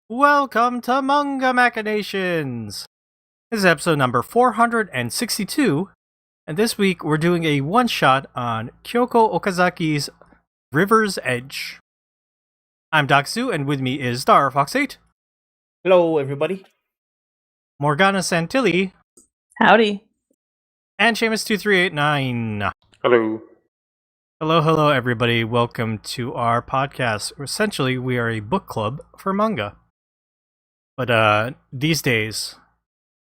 Welcome to Manga Machinations! This is episode number 462, and this week we're doing a one-shot on Kyoko Okazaki's River's Edge. I'm Daksu, and with me is Star Fox 8. Hello, everybody. Morgana Santilli. Howdy. And Seamus2389. Hello. Hello, everybody. Welcome to our podcast. Essentially, we are a book club for manga. But these days,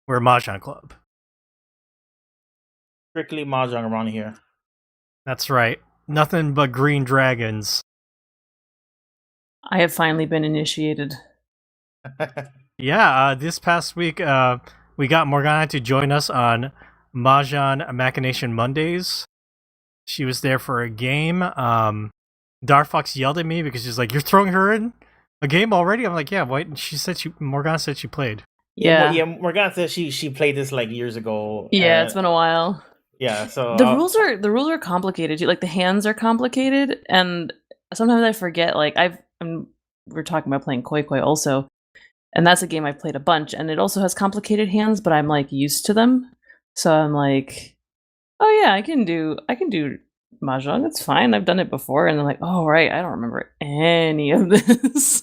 we're a Mahjong club. Strictly Mahjong around here. That's right. Nothing but green dragons. I have finally been initiated. Yeah, this past week, we got Morgana to join us on Mahjong Machination Mondays. She was there for a game. Darfox yelled at me because she's like, "You're throwing her in a game already?" I'm like, "Yeah, what?" Morgana said she played. Yeah. Morgana said she played this like years ago. Yeah, it's been a while. Yeah, so the rules are complicated. Like the hands are complicated, and sometimes I forget. Like we're talking about playing Koi Koi also, and that's a game I've played a bunch, and it also has complicated hands, but I'm like used to them, so I'm like, oh yeah, I can do Mahjong. It's fine. I've done it before, and they're like, oh right, I don't remember any of this.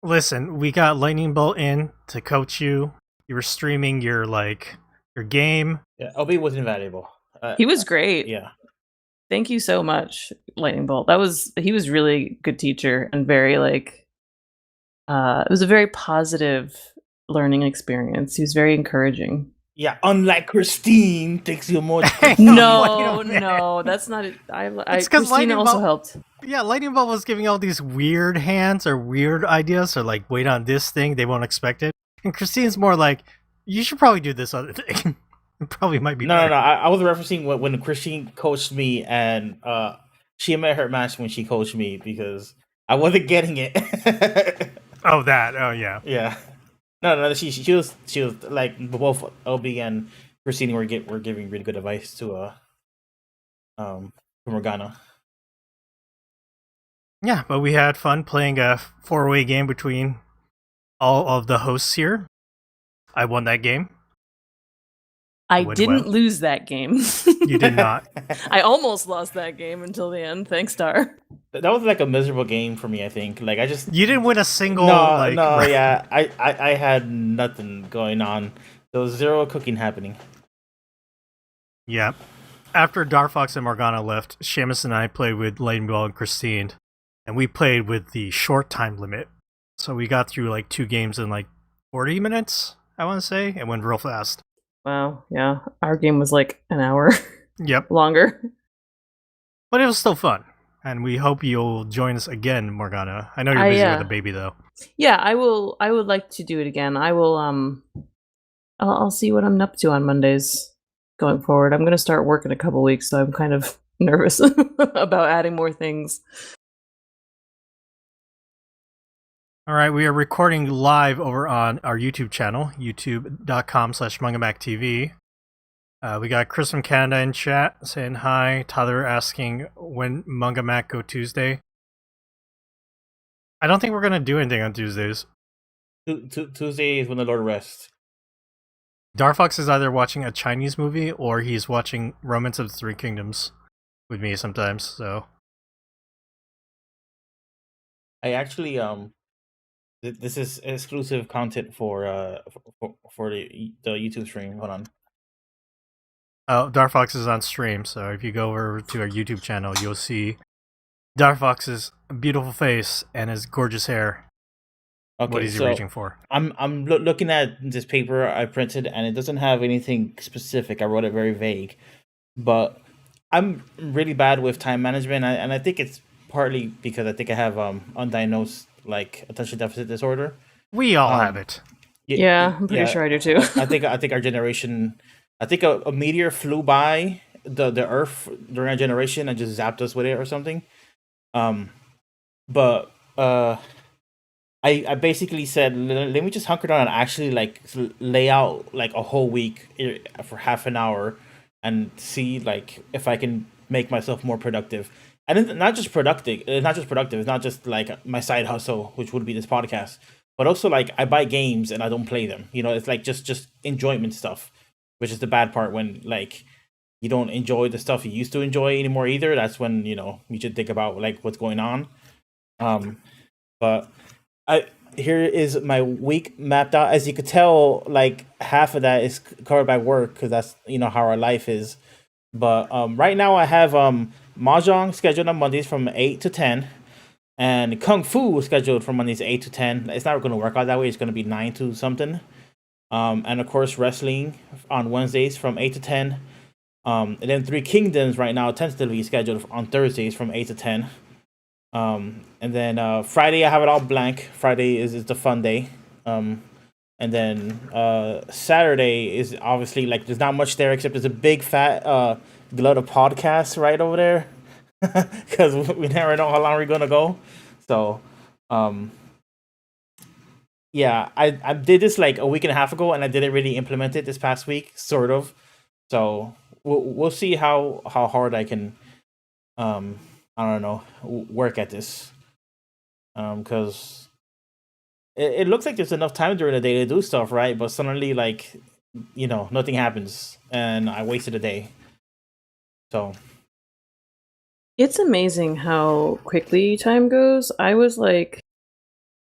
Listen, we got Lightning Bolt in to coach you. You were streaming your game. yeah, Obi was invaluable. He was great. Yeah. Thank you so much, Lightning Bolt. He was really good teacher and very it was a very positive learning experience. He was very encouraging. Yeah, unlike Christine, takes you more. No, that's not it. It's 'cause Christina Lightning also Bolt- helped. Yeah, Lightning Bolt was giving all these weird hands or weird ideas, or like, wait on this thing, they won't expect it. And Christine's more like, you should probably do this other thing. It probably might be No. better. I was referencing when Christine coached me, and she made her match when she coached me because I wasn't getting it. Oh, that. Oh, yeah. Yeah. No. She was like both Obi and Christine were giving really good advice to Morgana. Yeah, but we had fun playing a four-way game between all of the hosts here. I won that game. I Went didn't well. lose that game. You did not. I almost lost that game until the end. Thanks, Star. That was like a miserable game for me. I think like I just You didn't win a single. yeah. I had nothing going on. There was zero cooking happening. Yeah. After Darfox and Morgana left, Seamus and I played with Lightning Bolt and Christine, and we played with the short time limit. So we got through like 2 games in like 40 minutes, I want to say. It went real fast. Wow, yeah. Our game was like an hour Yep. longer. But it was still fun. And we hope you'll join us again, Morgana. I know you're busy with the baby, though. Yeah, I will. I would like to do it again. I will. I'll see what I'm up to on Mondays going forward. I'm going to start work in a couple weeks, so I'm kind of nervous about adding more things. All right, we are recording live over on our YouTube channel, youtube.com/mangamactv. We got Chris from Canada in chat saying hi. Tyler asking when Manga Mac go Tuesday. I don't think we're going to do anything on Tuesdays. Tuesday is when the Lord rests. Darfox is either watching a Chinese movie or he's watching Romance of the Three Kingdoms with me sometimes, so. I actually this is exclusive content for the YouTube stream. Hold on. Oh, Darfox is on stream, so if you go over to our YouTube channel, you'll see Darfox's beautiful face and his gorgeous hair. Okay, what is he reaching for? I'm looking at this paper I printed, and it doesn't have anything specific. I wrote it very vague, but I'm really bad with time management, and I think it's partly because I think I have undiagnosed like attention deficit disorder. We all have it. Yeah, I'm pretty sure I do too. I think our generation. I think a meteor flew by the Earth during our generation and just zapped us with it or something. But I basically said, let me just hunker down and actually like lay out like a whole week for half an hour and see like if I can make myself more productive. And it's not just productive. It's not just like my side hustle, which would be this podcast, but also like I buy games and I don't play them. It's like just enjoyment stuff, which is the bad part when like you don't enjoy the stuff you used to enjoy anymore either. That's when you should think about like what's going on. But I here is my week mapped out. As you could tell, like half of that is covered by work because that's how our life is. But right now I have mahjong scheduled on Mondays from 8 to 10, and kung fu scheduled from Mondays 8 to 10. It's not going to work out that way. It's going to be 9 to something. And of course wrestling on Wednesdays from 8 to 10. And then Three Kingdoms right now tentatively scheduled on Thursdays from 8 to 10. And then Friday I have it all blank. Friday is the fun day. And then Saturday is obviously like there's not much there except there's a big fat glut of podcasts right over there because we never know how long we're gonna go. So yeah, I did this like a week and a half ago and I didn't really implement it this past week, sort of. So we'll see how hard I can I don't know work at this because it looks like there's enough time during the day to do stuff, right? But suddenly like nothing happens and I wasted a day. So It's amazing how quickly time goes. I was like,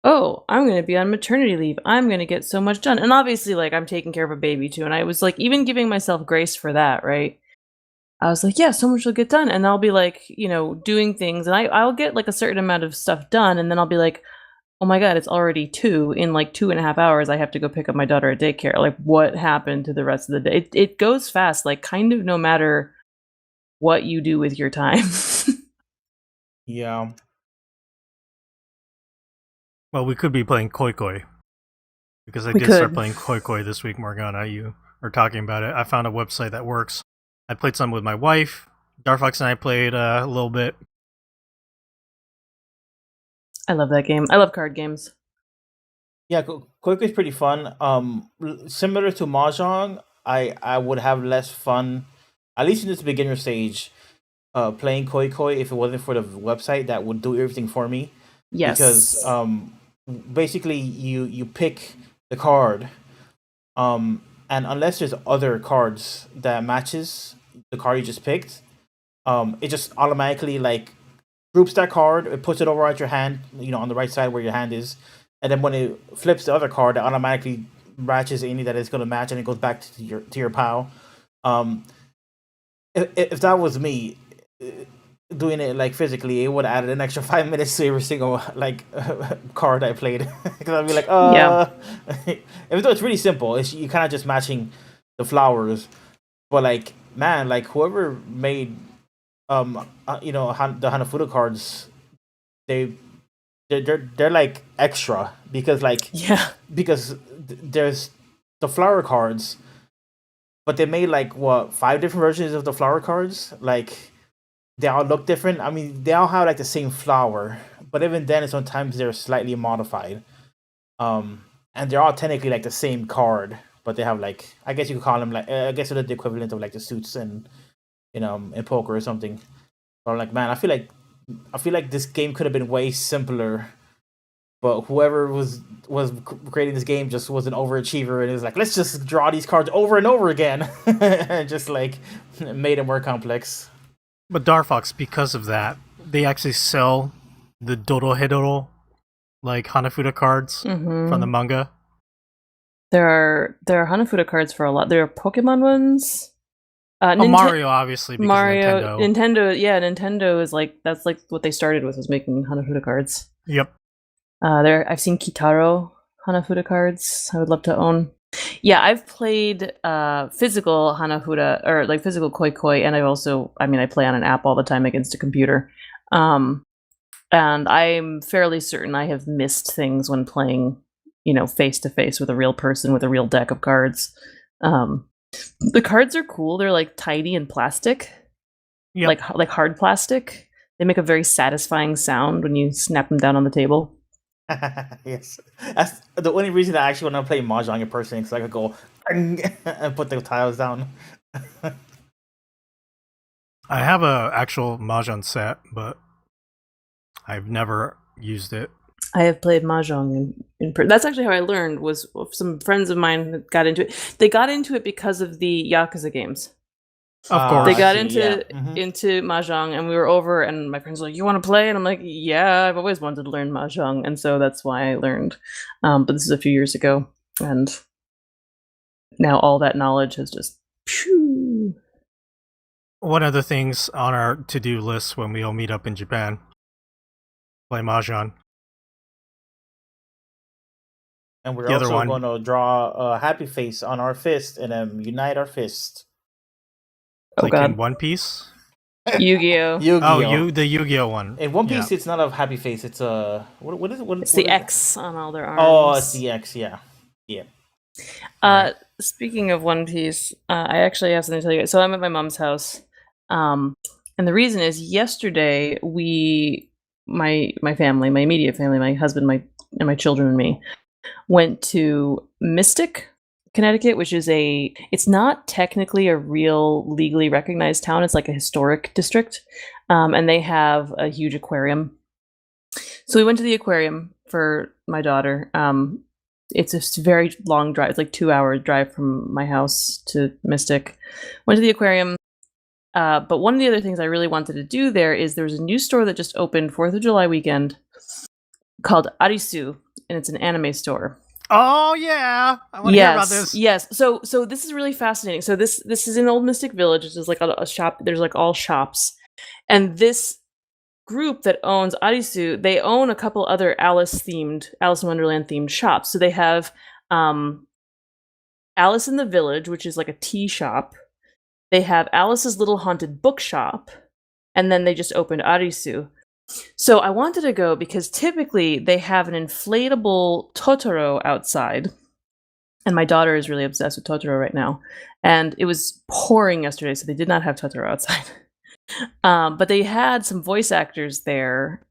oh, I'm going to be on maternity leave. I'm going to get so much done. And obviously, like, I'm taking care of a baby too. And I was like, even giving myself grace for that, right? I was like, yeah, so much will get done. And I'll be like, doing things. And I'll get like a certain amount of stuff done. And then I'll be like, oh my God, it's already 2. In like 2.5 hours, I have to go pick up my daughter at daycare. Like, what happened to the rest of the day? It goes fast, like, kind of no matter what you do with your time. yeah. Well, we could be playing Koi Koi. Because I We did start could. playing Koi Koi this week, Morgana. You were talking about it. I found a website that works. I played some with my wife. Darfox and I played a little bit. I love that game. I love card games. Yeah, Koi is pretty fun. Similar to Mahjong, I would have less fun, at least in this beginner stage, playing Koi if it wasn't for the website that would do everything for me. Because Yes. basically you pick the card, and unless there's other cards that matches the card you just picked, it just automatically like groups that card, it puts it over at your hand, on the right side where your hand is, and then when it flips the other card, it automatically matches any that it's going to match, and it goes back to your pile. Um, if that was me doing it like physically, it would have added an extra 5 minutes to every single like card I played because I'd be like, Yeah. even though it's really simple, it's you kind of just matching the flowers, but like man, like whoever made the Hanafuda cards, they they're like extra because Yeah. there's the flower cards, but they made like what 5 different versions of the flower cards. Like they all look different. I mean, they all have like the same flower, but even then, sometimes they're slightly modified. And they're all technically like the same card, but they have like I guess you could call them like I guess they're the equivalent of like the suits and in poker or something. But I'm like, man, I feel like this game could have been way simpler, but whoever was creating this game just was an overachiever and it was like, let's just draw these cards over and over again, and just like made it more complex. But Darfox, because of that, they actually sell the Dorohedoro, like Hanafuda cards from the Hmm. manga. There are Hanafuda cards for a lot. There are Pokemon ones. Mario, obviously, because Mario, Nintendo. Nintendo, yeah, Nintendo is like that's like what they started with was making Hanafuda cards. Yep. I've seen Kitaro Hanafuda cards. I would love to own. Yeah, I've played physical Hanafuda or like physical Koi, and I play on an app all the time against a computer. And I'm fairly certain I have missed things when playing, face to face with a real person with a real deck of cards. The cards are cool. They're like tiny and plastic, Yep. like hard plastic. They make a very satisfying sound when you snap them down on the table. Yes, that's the only reason I actually want to play Mahjong in person because I could go and put the tiles down. I have a actual Mahjong set, but I've never used it. I have played mahjong that's actually how I learned. Was some friends of mine that got into it. They got into it because of the Yakuza games. Of course. They I got see, into yeah. Mhm. into mahjong, and we were over, and my friends were like, "You want to play?" And I'm like, "Yeah, I've always wanted to learn mahjong," and so that's why I learned. But this is a few years ago, and now all that knowledge has just. Phew. One of the things on our to-do list when we all meet up in Japan, play mahjong. And we're The other also one. going to draw a happy face on our fist and then unite our fist. Oh Like in God, One Piece. Yu-Gi-Oh. Yu-Gi-Oh. The Yu-Gi-Oh one. In One Yeah. Piece, it's not a happy face. It's a what is it? It's the X on all their arms. Oh, it's the X. Yeah. Right. Speaking of One Piece, I actually have something to tell you. So I'm at my mom's house, and the reason is yesterday my family, my immediate family, my husband, and my children and me, went to Mystic, Connecticut, which is it's not technically a real legally recognized town. It's like a historic district, and they have a huge aquarium. So we went to the aquarium for my daughter. It's a very long drive. It's like 2-hour drive from my house to Mystic. Went to the aquarium. But one of the other things I really wanted to do there is there was a new store that just opened 4th of July weekend called Arisu, and it's an anime store. Oh yeah, I want to hear about this. Yes. So this is really fascinating. So this is in Old Mystic Village. It's just like a shop. There's like all shops, and this group that owns Arisu, they own a couple other Alice in Wonderland themed shops. So they have Alice in the Village, which is like a tea shop. They have Alice's Little Haunted Bookshop, and then they just opened Arisu. So I wanted to go because typically they have an inflatable Totoro outside. And my daughter is really obsessed with Totoro right now. And it was pouring yesterday, so they did not have Totoro outside. But they had some voice actors there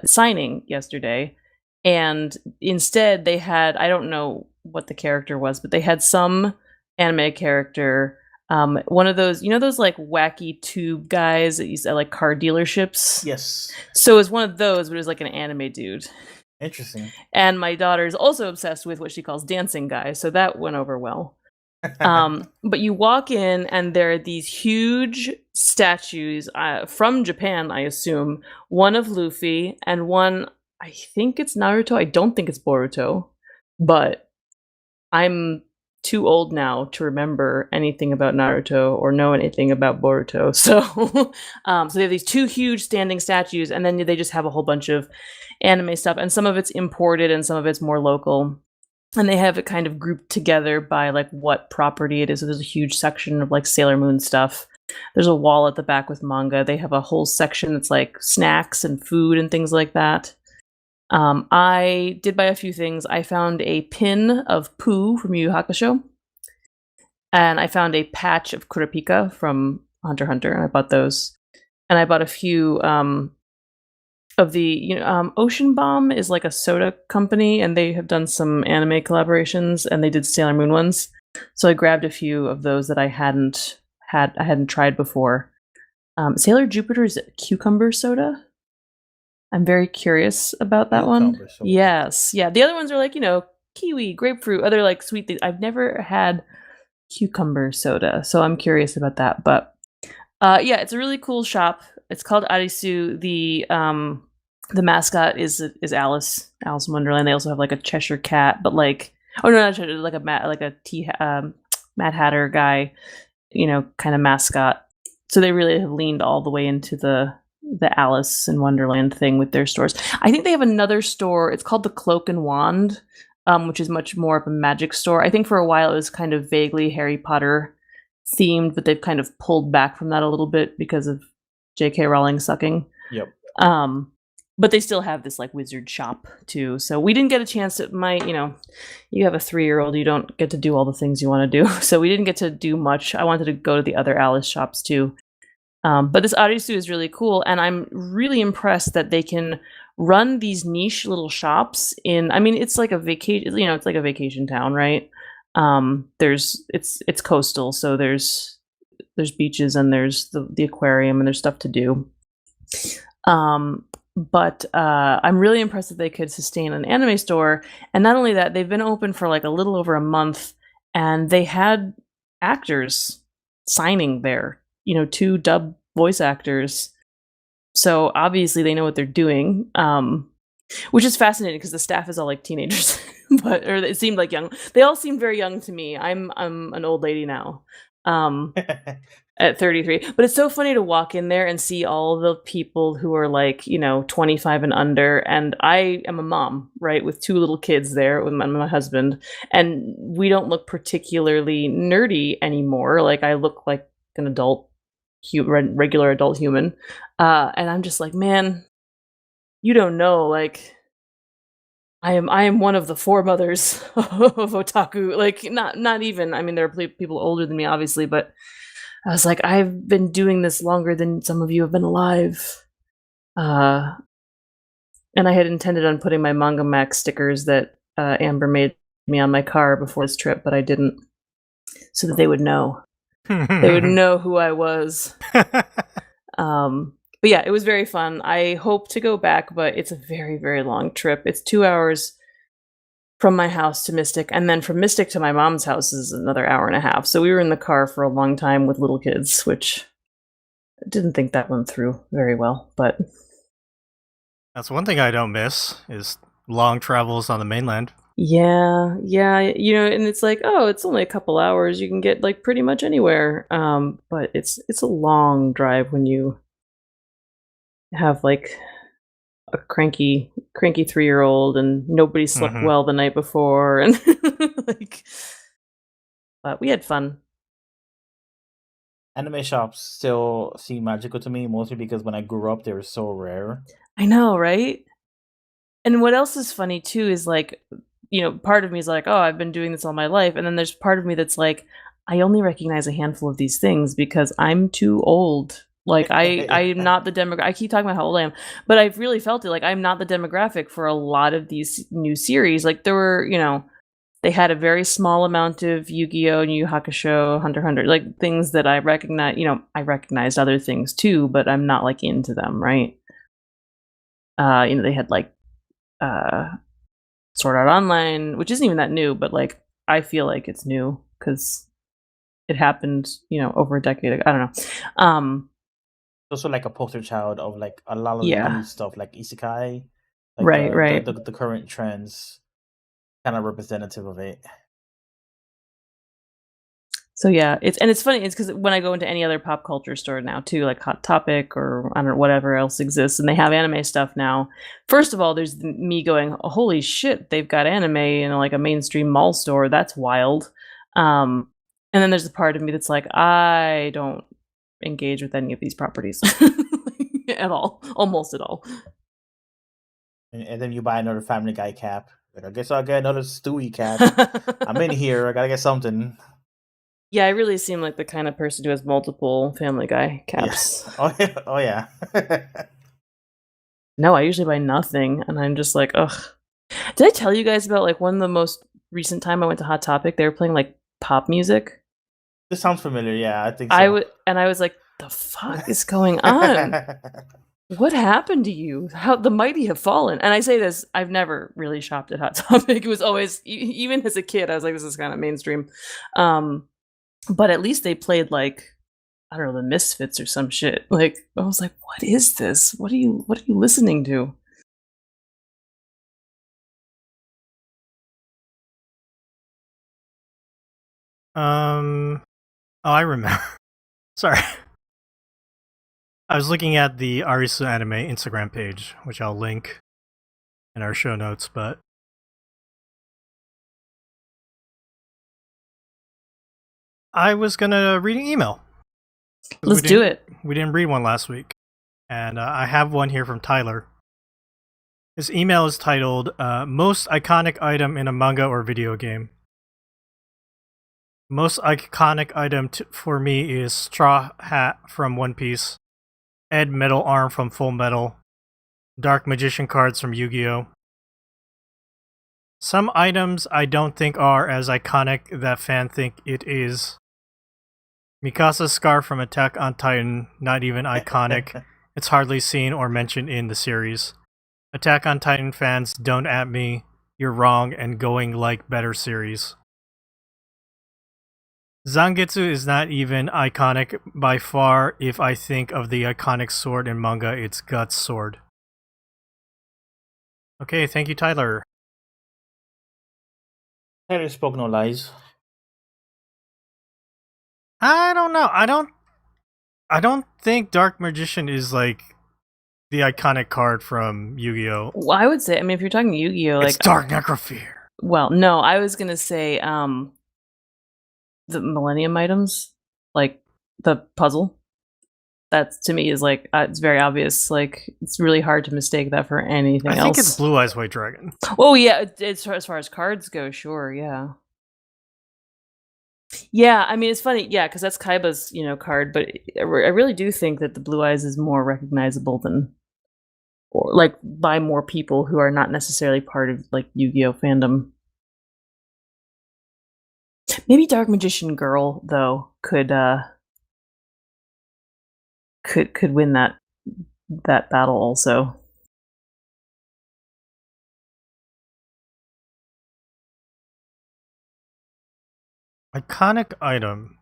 signing yesterday. And instead they had, I don't know what the character was, but they had some anime character. One of those, those like wacky tube guys that used at like car dealerships. Yes. So it was one of those, but it was like an anime dude. Interesting. And my daughter is also obsessed with what she calls dancing guys, so that went over well. But you walk in, and there are these huge statues from Japan, I assume. One of Luffy, and one, I think it's Naruto. I don't think it's Boruto, but I'm too old now to remember anything about Naruto or know anything about Boruto. So, so they have these two huge standing statues, and then they just have a whole bunch of anime stuff, and some of it's imported and some of it's more local. And they have it kind of grouped together by like what property it is. So there's a huge section of like Sailor Moon stuff. There's a wall at the back with manga. They have a whole section that's like snacks and food and things like that. I did buy a few things. I found a pin of Pooh from Yu Yu Hakusho. And I found a patch of Kurapika from Hunter x Hunter, and I bought those. And I bought a few of the, Ocean Bomb is like a soda company, and they have done some anime collaborations, and they did Sailor Moon ones. So I grabbed a few of those that I hadn't tried before. Sailor Jupiter's cucumber soda. I'm very curious about that one. Soda. Yes, yeah. The other ones are like kiwi, grapefruit, other like sweet things. I've never had cucumber soda, so I'm curious about that. But yeah, it's a really cool shop. It's called Arisu. The mascot is Alice in Wonderland. They also have like a Cheshire cat, but like, oh no, not Cheshire, like a Mad Hatter guy, kind of mascot. So they really have leaned all the way into the Alice in Wonderland thing with their stores. I think they have another store. It's called the Cloak and Wand, which is much more of a magic store. I think for a while it was kind of vaguely Harry Potter themed, but they've kind of pulled back from that a little bit because of J.K. Rowling sucking. Yep. But they still have this like wizard shop too. So we didn't get a chance to you have a 3-year-old, you don't get to do all the things you want to do. So we didn't get to do much. I wanted to go to the other Alice shops too. But this Arisu is really cool, and I'm really impressed that they can run these niche little shops it's like a vacation, it's like a vacation town, right? It's coastal, so there's beaches and there's the aquarium and there's stuff to do. But I'm really impressed that they could sustain an anime store. And not only that, they've been open for like a little over a month, and they had actors signing there, 2 dub voice actors. So obviously they know what they're doing, which is fascinating because the staff is all like teenagers, or it seemed like young. They all seemed very young to me. I'm an old lady now. At 33. But it's so funny to walk in there and see all the people who are like, 25 and under. And I am a mom, right, with 2 little kids there with my husband. And we don't look particularly nerdy anymore. Like, I look like an adult, regular adult human. And I'm just like, man, you don't know. Like, I am one of the foremothers of otaku. Like, not even. I mean, there are people older than me, obviously, but I was like, I've been doing this longer than some of you have been alive. And I had intended on putting my Manga Max stickers that Amber made me on my car before this trip, but I didn't, so that they would know. They would know who I was. But yeah, it was very fun. I hope to go back, but it's a very, very long trip. It's 2 hours from my house to Mystic, and then from Mystic to my mom's house is another hour and a half. So we were in the car for a long time with little kids, which I didn't think that went through very well, but That's one thing I don't miss is long travels on the mainland. yeah, and it's like, oh, it's only a couple hours. You can get like pretty much anywhere. But it's a long drive when you have like a cranky 3-year-old and nobody slept well the night before, and like, but we had fun. Anime shops still seem magical to me, mostly because when I grew up, they were so rare. I know, right? And what else is funny too is like, part of me is like, oh, I've been doing this all my life, and then there's part of me that's like, I only recognize a handful of these things because I'm too old. Like, I'm not the demographic. I keep talking about how old I am, but I've really felt it. Like, I'm not the demographic for a lot of these new series. Like, there were, they had a very small amount of Yu-Gi-Oh!, Yu Yu Hakusho, Hunter x Hunter, like things that I recognize. I recognized other things too, but I'm not like into them, right? They had like Sword Art Online, which isn't even that new, but like I feel like it's new because it happened, over a decade ago. I don't know. Also, like a poster child of like a lot of the new stuff, like isekai, like right. The current trends, kind of representative of it. So yeah, it's funny. It's because when I go into any other pop culture store now too, like Hot Topic or I don't know, whatever else exists, and they have anime stuff now. First of all, there's me going, oh, holy shit, they've got anime in like a mainstream mall store. That's wild. And then there's a part of me that's like, I don't engage with any of these properties at all, almost at all. And then you buy another Family Guy cap. I guess I'll get another Stewie cap. I'm in here. I gotta get something. Yeah, I really seem like the kind of person who has multiple Family Guy caps. Yeah. Oh yeah. No, I usually buy nothing, and I'm just like, ugh. Did I tell you guys about like one of the most recent time I went to Hot Topic? They were playing like pop music. This sounds familiar. Yeah, I think so. I was like, the fuck is going on? What happened to you? How the mighty have fallen. And I say this, I've never really shopped at Hot Topic. It was always, even as a kid, I was like, this is kind of mainstream. But at least they played like, I don't know, the Misfits or some shit. Like, I was like, what is this? What are you listening to? Oh, I remember. Sorry. I was looking at the Arisu Anime Instagram page, which I'll link in our show notes, but I was gonna read an email. Let's do it. We didn't read one last week, and I have one here from Tyler. His email is titled, Most Iconic Item in a Manga or Video Game. Most iconic item for me is Straw Hat from One Piece, Ed Metal Arm from Full Metal, Dark Magician cards from Yu-Gi-Oh! Some items I don't think are as iconic that fans think it is. Mikasa's scarf from Attack on Titan, not even iconic, It's hardly seen or mentioned in the series. Attack on Titan fans, don't at me. You're wrong and going like better series. Zangetsu is not even iconic by far. If I think of the iconic sword in manga, it's Guts' sword. Okay, thank you, Tyler. Tyler spoke no lies. I don't know. I don't think Dark Magician is like the iconic card from Yu-Gi-Oh. Well, I would say, I mean, if you're talking Yu-Gi-Oh, like It's Dark Necrofear. well, no, I was gonna say the Millennium items, like the puzzle. That to me is like it's very obvious. Like it's really hard to mistake that for anything else. I think it's Blue Eyes White Dragon. Oh yeah, it's as far as cards go, sure, yeah. Yeah, I mean it's funny, yeah, because that's Kaiba's card, but I really do think that the Blue Eyes is more recognizable than, or like by more people who are not necessarily part of like Yu-Gi-Oh fandom. Maybe Dark Magician Girl though could win that battle also. Iconic item.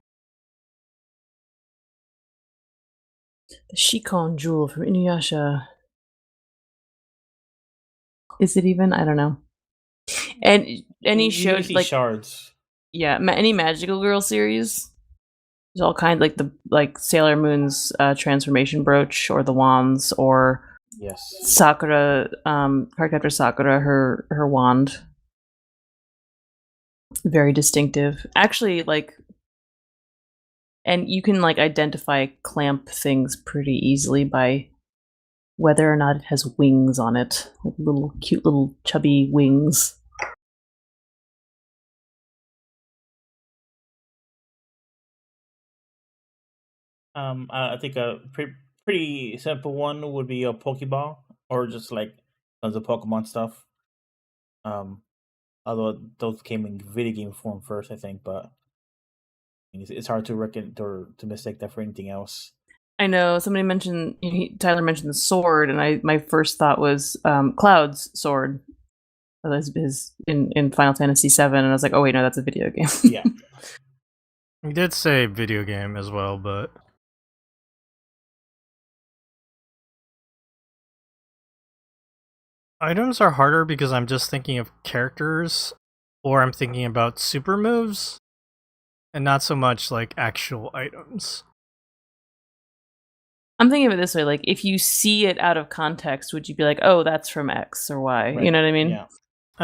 The Shikon Jewel from Inuyasha. Is it even? I don't know. And any show like shards. Yeah, any Magical Girl series. There's all kinds like Sailor Moon's transformation brooch, or the wands, or yes, Sakura, Cardcaptor Sakura, her wand. Very distinctive. Actually, like, and you can like identify clamp things pretty easily by whether or not it has wings on it, like little cute little chubby wings. I think a pretty simple one would be a Pokeball, or just like tons of Pokemon stuff. Although those came in video game form first, I think, but it's hard to reckon or to mistake that for anything else. I know somebody mentioned Tyler mentioned the sword, and my first thought was Cloud's sword. His in Final Fantasy VII, and I was like, oh wait, no, that's a video game. Yeah, We did say video game as well, but items are harder because I'm just thinking of characters, or I'm thinking about super moves, and not so much like actual items. I'm thinking of it this way: like, if you see it out of context, would you be like, "Oh, that's from X or Y"? right. You know what I mean? Yeah.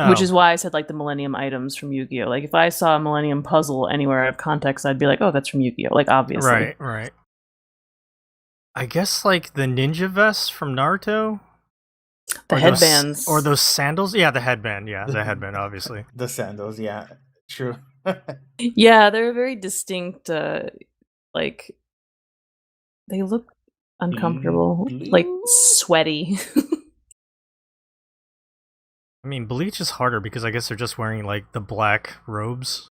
Which is why I said like the Millennium items from Yu-Gi-Oh. Like, if I saw a Millennium puzzle anywhere out of context, I'd be like, "Oh, that's from Yu-Gi-Oh." Like, obviously, right. I guess like the ninja vest from Naruto. The headbands or those sandals. Yeah, the headband. Yeah, the headband. Obviously, the sandals. Yeah, true. Yeah, they're very distinct. Like, they look uncomfortable, like sweaty. I mean, Bleach is harder because I guess they're just wearing like the black robes.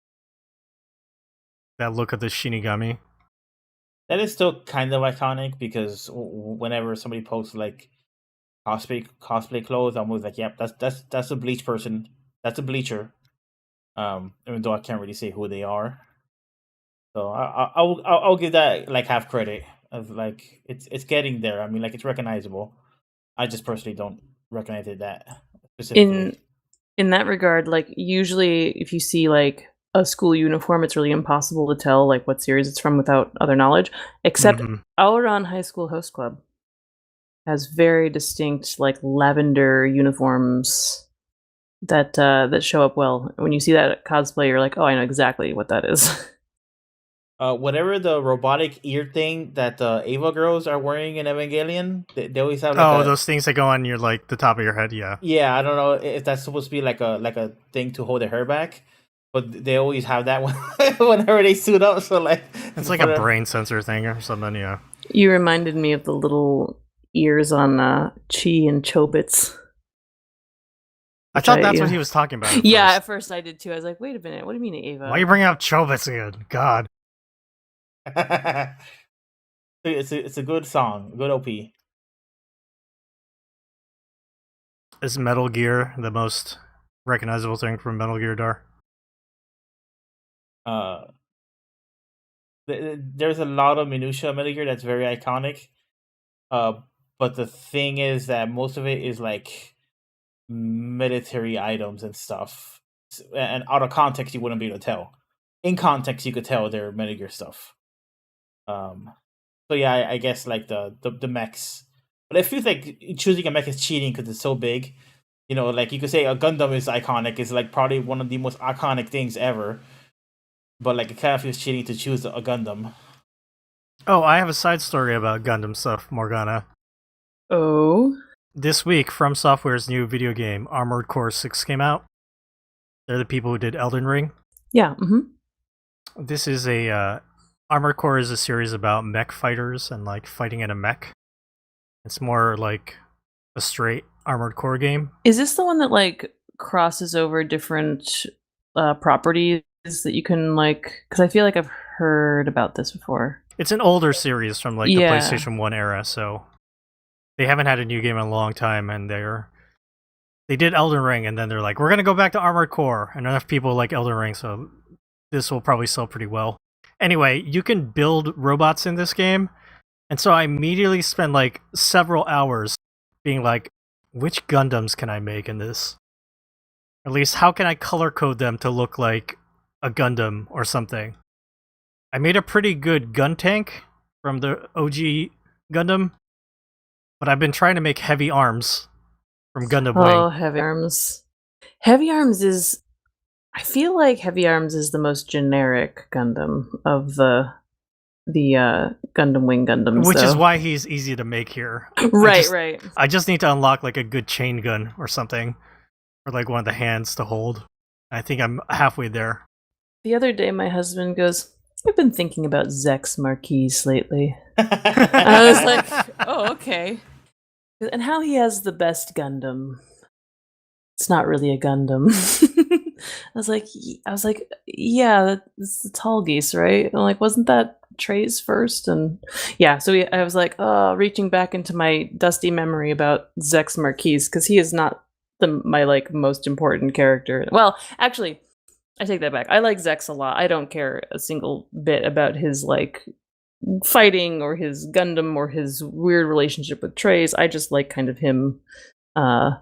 That look of the Shinigami. That is still kind of iconic because whenever somebody posts like cosplay clothes, I'm always like, yep, that's a Bleach person. That's a Bleacher. Even though I can't really say who they are. So I'll give that like half credit of like it's getting there. I mean, like, it's recognizable. I just personally don't recognize it that specifically. In that regard, like, usually if you see like a school uniform, it's really impossible to tell like what series it's from without other knowledge. Except Auron High School Host Club has very distinct like lavender uniforms that show up well. When you see that cosplay, you're like, oh, I know exactly what that is. Whatever the robotic ear thing that the Ava girls are wearing in Evangelion, they always have like those things that go on your like the top of your head. Yeah, I don't know if that's supposed to be like a thing to hold their hair back, but they always have that one whenever they suit up. So like, it's like a brain sensor thing or something. Yeah. You reminded me of the little ears on Chi and Chobits. I thought that's what he was talking about. At first I did too. I was like, wait a minute, what do you mean Ava? Why are you bringing up Chobits again? God. It's a good song, good OP. Is Metal Gear the most recognizable thing from Metal Gear, Dar? There's a lot of minutia Metal Gear that's very iconic. But the thing is that most of it is like military items and stuff, and out of context you wouldn't be able to tell. In context, you could tell they're Metal Gear stuff. So yeah, I guess like the mechs, but it feels like choosing a mech is cheating because it's so big. You know, like you could say a Gundam is iconic. It's like probably one of the most iconic things ever. But like it kind of feels cheating to choose a Gundam. Oh, I have a side story about Gundam stuff, Morgana. Oh. This week, From Software's new video game, Armored Core 6, came out. They're the people who did Elden Ring. Yeah. This is a Armored Core is a series about mech fighters and like fighting in a mech. It's more like a straight Armored Core game. Is this the one that like crosses over different properties that you can like? Because I feel like I've heard about this before. It's an older series from like the Yeah. PlayStation 1 era, so they haven't had a new game in a long time, and they did Elden Ring, and then they're like, we're gonna go back to Armored Core, and enough people like Elden Ring, so this will probably sell pretty well. Anyway, you can build robots in this game, and so I immediately spent like several hours being like, which Gundams can I make in this? At least, how can I color code them to look like a Gundam or something? I made a pretty good gun tank from the OG Gundam, but I've been trying to make heavy arms from Gundam Oh, Wing. Heavy Arms. Heavy Arms is. I feel like Heavy Arms is the most generic Gundam of the Gundam Wing Gundams, Which is though. why he's easy to make here. Right. I just need to unlock like a good chain gun or something, or like one of the hands to hold. I think I'm halfway there. The other day, my husband goes, "I've been thinking about Zex Marquise lately." I was like, "Oh, okay." And how he has the best Gundam. It's not really a Gundam. I was like, yeah, it's the tall geese, right? And I'm like, wasn't that Trey's first? And yeah, so I was like, reaching back into my dusty memory about Zex Marquise, because he is not my like most important character. Well, actually, I take that back. I like Zex a lot. I don't care a single bit about his like fighting or his Gundam or his weird relationship with Trey's. I just like kind of him and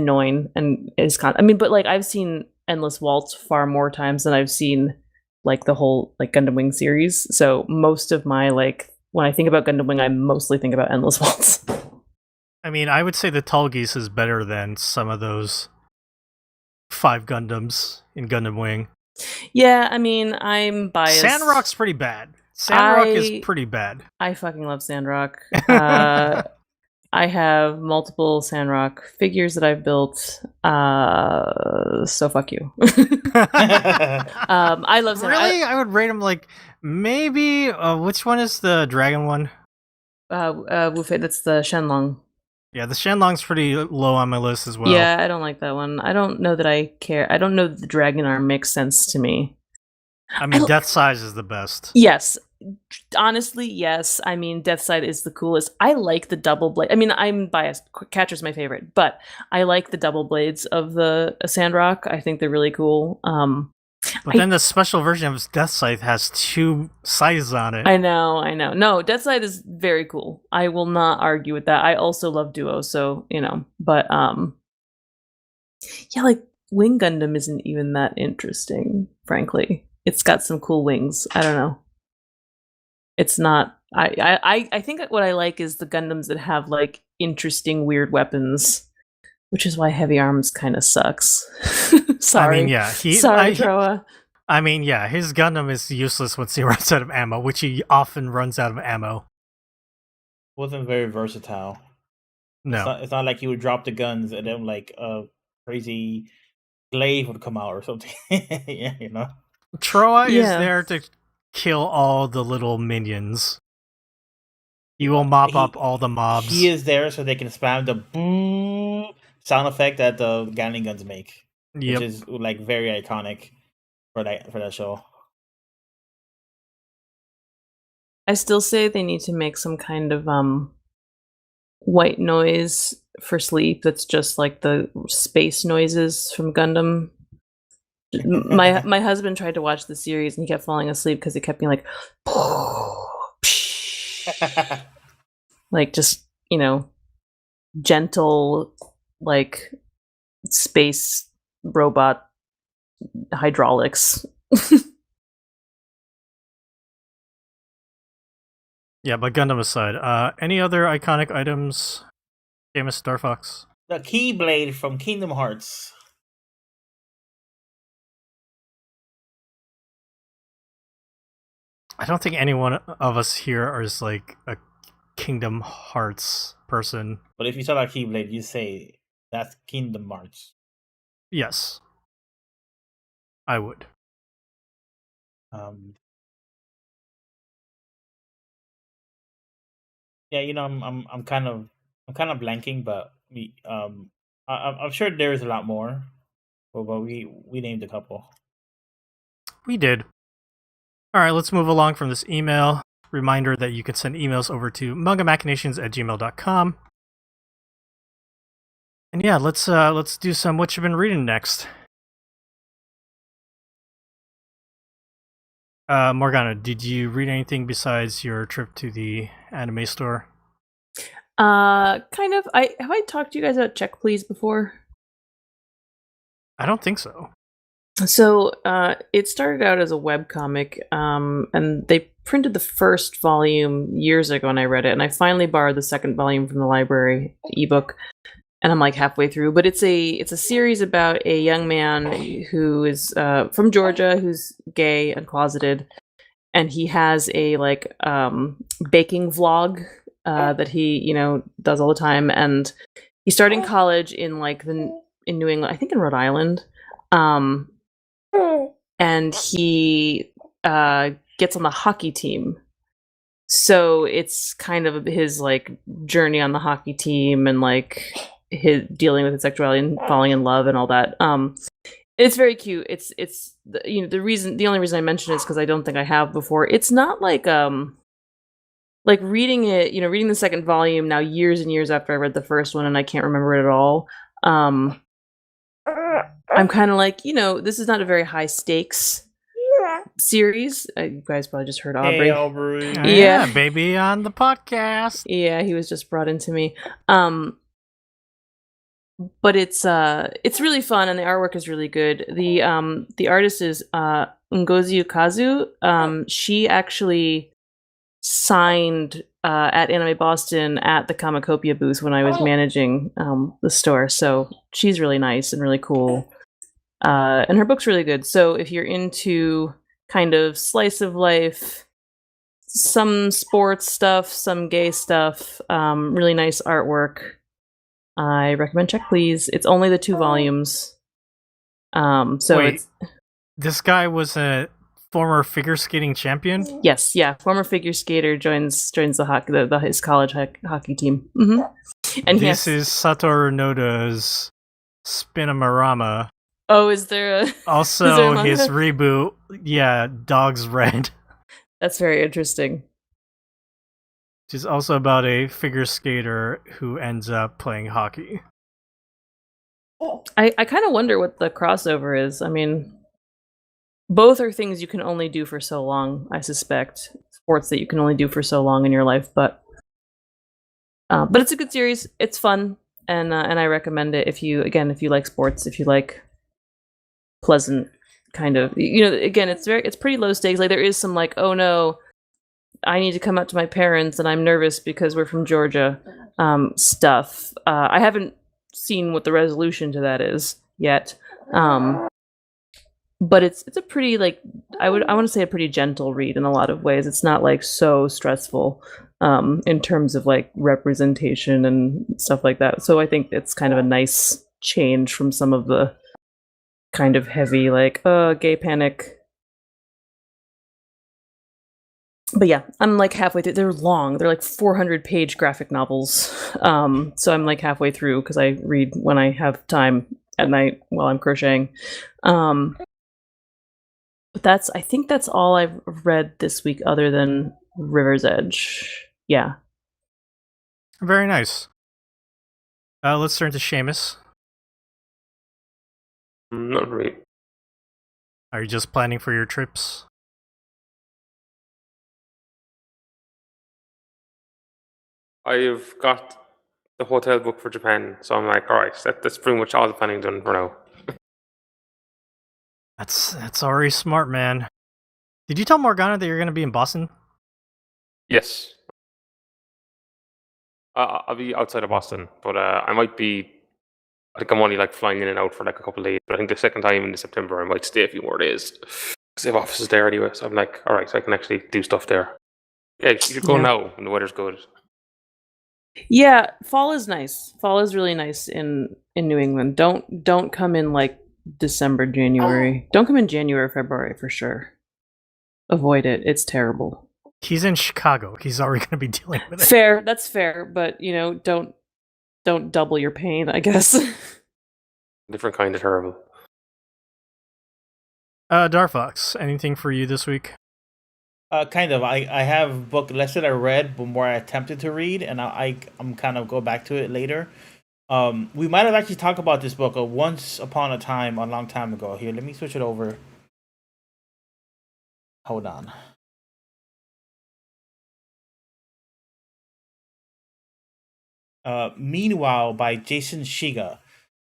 Noin and his I mean, but like I've seen Endless Waltz far more times than I've seen like the whole like Gundam Wing series. So most of my like when I think about Gundam Wing, I mostly think about Endless Waltz. I mean, I would say the Tall Geese is better than some of those 5 Gundams in Gundam Wing. Yeah, I mean, I'm biased. Sandrock's pretty bad. Sandrock is pretty bad. I fucking love Sandrock. I have multiple Sandrock figures that I've built. So fuck you. I love Sandrock. Really? I would rate him like maybe. Which one is the dragon one? Wufei, that's the Shenlong. Yeah, the Shenlong's pretty low on my list as well. Yeah, I don't like that one. I don't know that I care. I don't know that the dragon arm makes sense to me. I mean, Death Size is the best. Yes. Honestly, yes. I mean, Deathside is the coolest. I like the double blade. I mean, I'm biased. Catcher's my favorite, but I like the double blades of the Sandrock. I think they're really cool. But then the special version of Death Scythe has 2 scythes on it. I know. No, Deathside is very cool. I will not argue with that. I also love Duo, so, you know. But, yeah, like, Wing Gundam isn't even that interesting, frankly. It's got some cool wings. I don't know. It's not. I think what I like is the Gundams that have like interesting weird weapons, which is why Heavy Arms kind of sucks. Sorry. I mean, yeah. Sorry, Troa. I mean, yeah. His Gundam is useless once he runs out of ammo, which he often runs out of ammo. Wasn't very versatile. No, it's not like he would drop the guns and then like a crazy glaive would come out or something. Yeah, you know. Troa is there to kill all the little minions. He will mop up all the mobs. He is there so they can spam the boom sound effect that the Gatling guns make, which is like very iconic for that show. I still say they need to make some kind of white noise for sleep that's just like the space noises from Gundam. My husband tried to watch the series and he kept falling asleep because it kept being like, like just, you know, gentle, like space robot hydraulics. Yeah, but Gundam aside, any other iconic items, famous Star Fox? The Keyblade from Kingdom Hearts. I don't think any one of us here is like a Kingdom Hearts person. But if you saw that Keyblade, you say that's Kingdom Hearts. Yes, I would. Yeah, you know, I'm kind of blanking, but I'm sure there is a lot more. But we named a couple. We did. All right, let's move along from this email. Reminder that you can send emails over to mangamachinations@gmail.com. And yeah, let's do some what you've been reading next. Morgana, did you read anything besides your trip to the anime store? Kind of. Have I talked to you guys about Check Please before? I don't think so. So it started out as a webcomic, and they printed the first volume years ago and I read it, and I finally borrowed the second volume from the library, ebook, and I'm like halfway through. But it's a series about a young man who is from Georgia, who's gay and closeted, and he has a like baking vlog that he, you know, does all the time, and he's starting college in like in New England, I think in Rhode Island. And he gets on the hockey team. So it's kind of his like journey on the hockey team and like his dealing with his sexuality and falling in love and all that. It's very cute. It's you know, the only reason I mention it is because I don't think I have before. It's not like reading it, you know, reading the second volume now years and years after I read the first one and I can't remember it at all. I'm kind of like, you know, this is not a very high stakes series. You guys probably just heard Aubrey. Hey, Aubrey. Yeah, baby on the podcast. Yeah, he was just brought into me. But it's really fun and the artwork is really good. The artist is Ngozi Ukazu. She actually signed at Anime Boston at the Comicopia booth when I was managing the store. So she's really nice and really cool. And her book's really good. So if you're into kind of slice of life, some sports stuff, some gay stuff, really nice artwork, I recommend Check Please. It's only the 2 volumes. This guy was a former figure skating champion? Yes, yeah, former figure skater joins the his college hockey team. Mm-hmm. And this is Satoru Noda's Spinamarama. Oh, is there a also his reboot? Yeah, Dog's Red. That's very interesting. Which is also about a figure skater who ends up playing hockey. I kind of wonder what the crossover is. I mean, both are things you can only do for so long, I suspect. Sports that you can only do for so long in your life, but it's a good series. It's fun, and I recommend it if you like sports, if you like pleasant kind of, you know, again, it's pretty low stakes. Like there is some like, oh no, I need to come out to my parents and I'm nervous because we're from Georgia stuff. I haven't seen what the resolution to that is yet. But it's a pretty like I want to say a pretty gentle read in a lot of ways. It's not like so stressful in terms of like representation and stuff like that. So I think it's kind of a nice change from some of the kind of heavy like gay panic. But yeah, I'm like halfway through. They're long. They're like 400-page graphic novels. So I'm like halfway through because I read when I have time at night while I'm crocheting. But I think that's all I've read this week other than River's Edge. Yeah. Very nice. Let's turn to Seamus. Not really. Are you just planning for your trips? I've got the hotel booked for Japan, so I'm like, all right, that's pretty much all the planning done for now. That's already smart, man. Did you tell Morgana that you're going to be in Boston? Yes. I'll be outside of Boston, but I might be. I think I'm only like flying in and out for like a couple of days. But I think the second time in September, I might stay a few more days. Because they have offices there anyway, so I'm like, all right, so I can actually do stuff there. Yeah, you should go Yeah. now when the weather's good. Yeah, fall is nice. Fall is really nice in New England. Don't come in like December, January. Don't come in January, February for sure. Avoid it. It's terrible. He's in Chicago. He's already going to be dealing with it. Fair, that's fair, but don't double your pain, I guess. Different kind of terrible. Darfox, anything for you this week? Kind of. I have book less that I read, but more I attempted to read, and I'm kind of go back to it later. We might have actually talked about this book once upon a time, a long time ago. Here, let me switch it over. Hold on. Meanwhile, by Jason Shiga.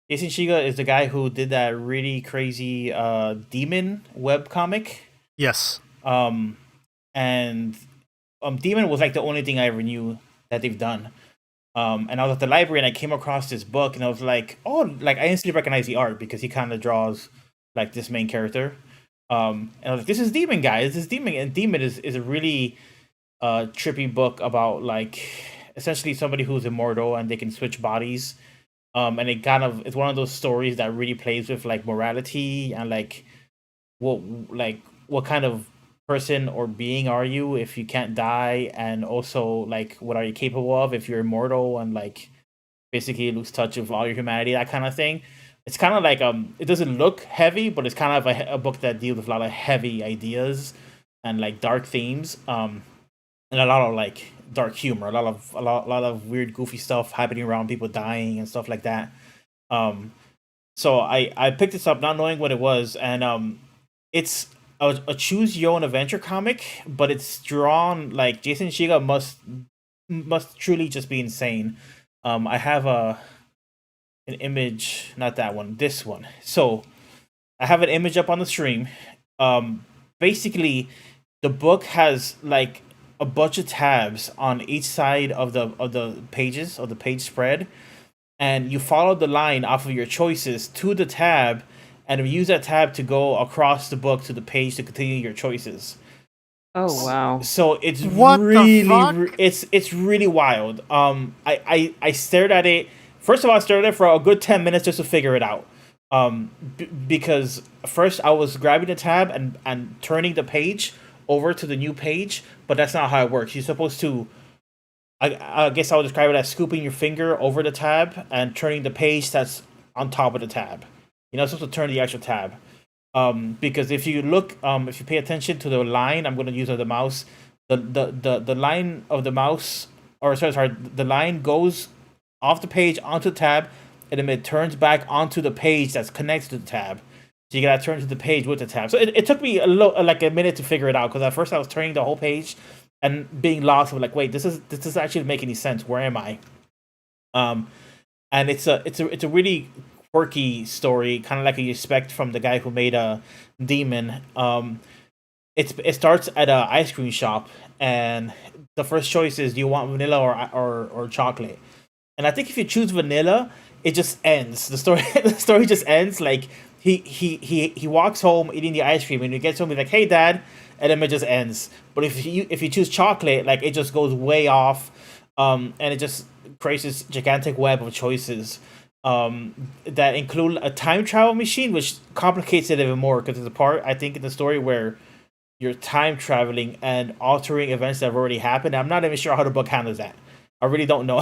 Jason Shiga is the guy who did that really crazy demon webcomic. Yes. And Demon was like the only thing I ever knew that they've done. And I was at the library and I came across this book and I was like, oh, like I instantly recognized the art because he kind of draws like this main character. And I was like, this is Demon guy. This is Demon, and Demon is a really trippy book about like essentially somebody who's immortal and they can switch bodies. And it kind of it's one of those stories that really plays with like morality and like what kind of person or being are you if you can't die, and also like what are you capable of if you're immortal and like basically lose touch with all your humanity, that kind of thing. It's kind of like it doesn't look heavy, but it's kind of a book that deals with a lot of heavy ideas and like dark themes, and a lot of like dark humor, a lot of weird goofy stuff happening around people dying and stuff like that. So I picked this up not knowing what it was, and it's a choose your own adventure comic, but it's drawn like Jason Shiga must truly just be insane. I have an image, not that one, this one. So I have an image up on the stream. Basically, the book has like a bunch of tabs on each side of the pages of the page spread, and you follow the line off of your choices to the tab, and use that tab to go across the book to the page to continue your choices. Oh wow. So it's What the really fuck? it's really wild. I stared at it. First of all, I stared at it for a good 10 minutes just to figure it out. Because first I was grabbing the tab and turning the page over to the new page, but that's not how it works. You're supposed to I guess I would describe it as scooping your finger over the tab and turning the page that's on top of the tab. You're not supposed to turn the actual tab. Because if you look, if you pay attention to the line, I'm going to use the mouse. The line of the mouse, or sorry, the line goes off the page onto the tab, and then it turns back onto the page that's connected to the tab. So you gotta turn to the page with the tab. So it took me like a minute to figure it out, because at first I was turning the whole page and being lost. I'm like, wait, this doesn't actually make any sense. Where am I? And it's a really quirky story, kind of like you expect from the guy who made a Demon. It starts at a ice cream shop, and the first choice is, do you want vanilla or chocolate? And I think if you choose vanilla, it just ends. The story just ends. Like he walks home eating the ice cream, and he gets home, he's like, "Hey, Dad," and then it just ends. But if you choose chocolate, like it just goes way off, and it just creates this gigantic web of choices that include a time travel machine, which complicates it even more, because there's a part, I think, in the story where you're time traveling and altering events that have already happened. I'm not even sure how the book handles that. I really don't know.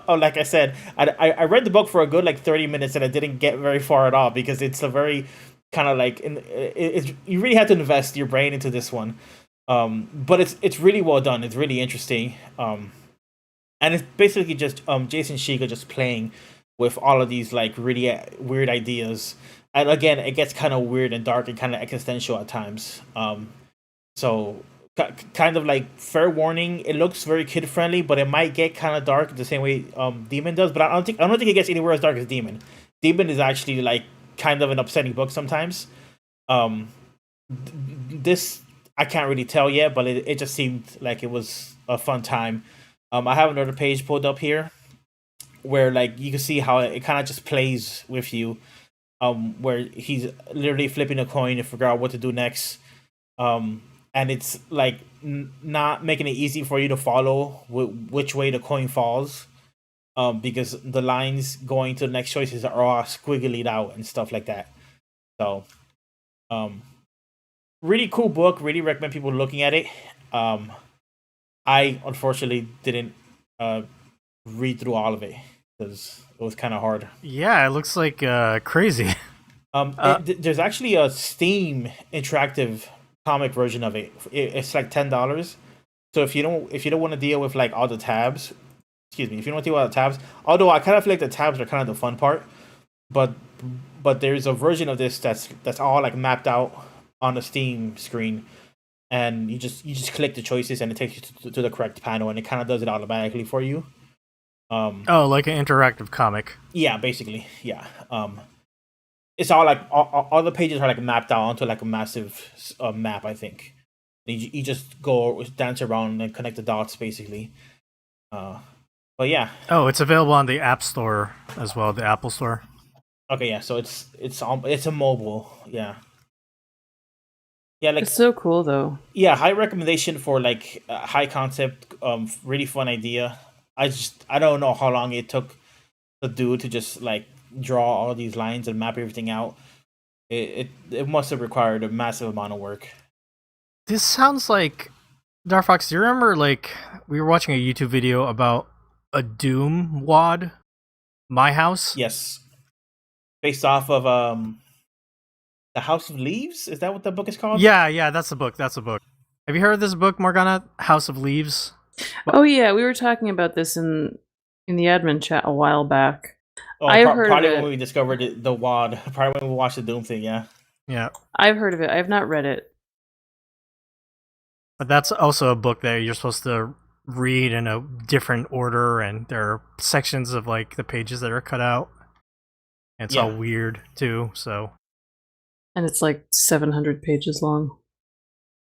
Like I said, I read the book for a good like 30 minutes, and I didn't get very far at all, because it's a very kind of like you really have to invest your brain into this one. But it's really well done. It's really interesting. and it's basically just Jason Shiga just playing with all of these like really weird ideas. And again, it gets kind of weird and dark and kind of existential at times. So kind of like fair warning, it looks very kid friendly, but it might get kind of dark the same way Demon does. But I don't think it gets anywhere as dark as Demon. Demon is actually like kind of an upsetting book sometimes. This I can't really tell yet, but it just seemed like it was a fun time. I have another page pulled up here where like you can see how it kind of just plays with you. Where he's literally flipping a coin to figure out what to do next. And it's like not making it easy for you to follow which way the coin falls. Because the lines going to the next choices are all squiggly out and stuff like that. So, really cool book. Really recommend people looking at it. I unfortunately didn't read through all of it because it was kind of hard. Yeah, it looks like crazy. There's actually a Steam interactive comic version of it. It's like $10. So if you don't want to deal with like all the tabs, if you don't want to deal with all the tabs, although I kind of feel like the tabs are kind of the fun part, but there's a version of this that's all like mapped out on the Steam screen, and you just click the choices and it takes you to the correct panel, and it kind of does it automatically for you. Oh, like an interactive comic. Yeah, basically, yeah. It's all like all the pages are like mapped out onto like a massive map, I think. You just go dance around and connect the dots, basically. But yeah. Oh, it's available on the App Store as well, the Apple Store. Okay, yeah. So it's a mobile, yeah. Yeah, like It's so cool though. yeah, high recommendation for like high concept, really fun idea. I don't know how long it took the dude to just like draw all these lines and map everything out. It must have required a massive amount of work. This sounds like Dark Fox. Do you remember like we were watching a YouTube video about a Doom wad, My House? Yes, based off of the House of Leaves. Is that what the book is called? Yeah, that's a book. That's a book. Have you heard of this book, Morgana? House of Leaves. Oh yeah, we were talking about this in the admin chat a while back. Oh, I've heard probably of it. when we discovered the wad. Probably when we watched the Doom thing. Yeah. Yeah, I've heard of it. I have not read it. but that's also a book that you're supposed to read in a different order, and there are sections of like the pages that are cut out. And it's all weird too. So. And it's like 700 pages long.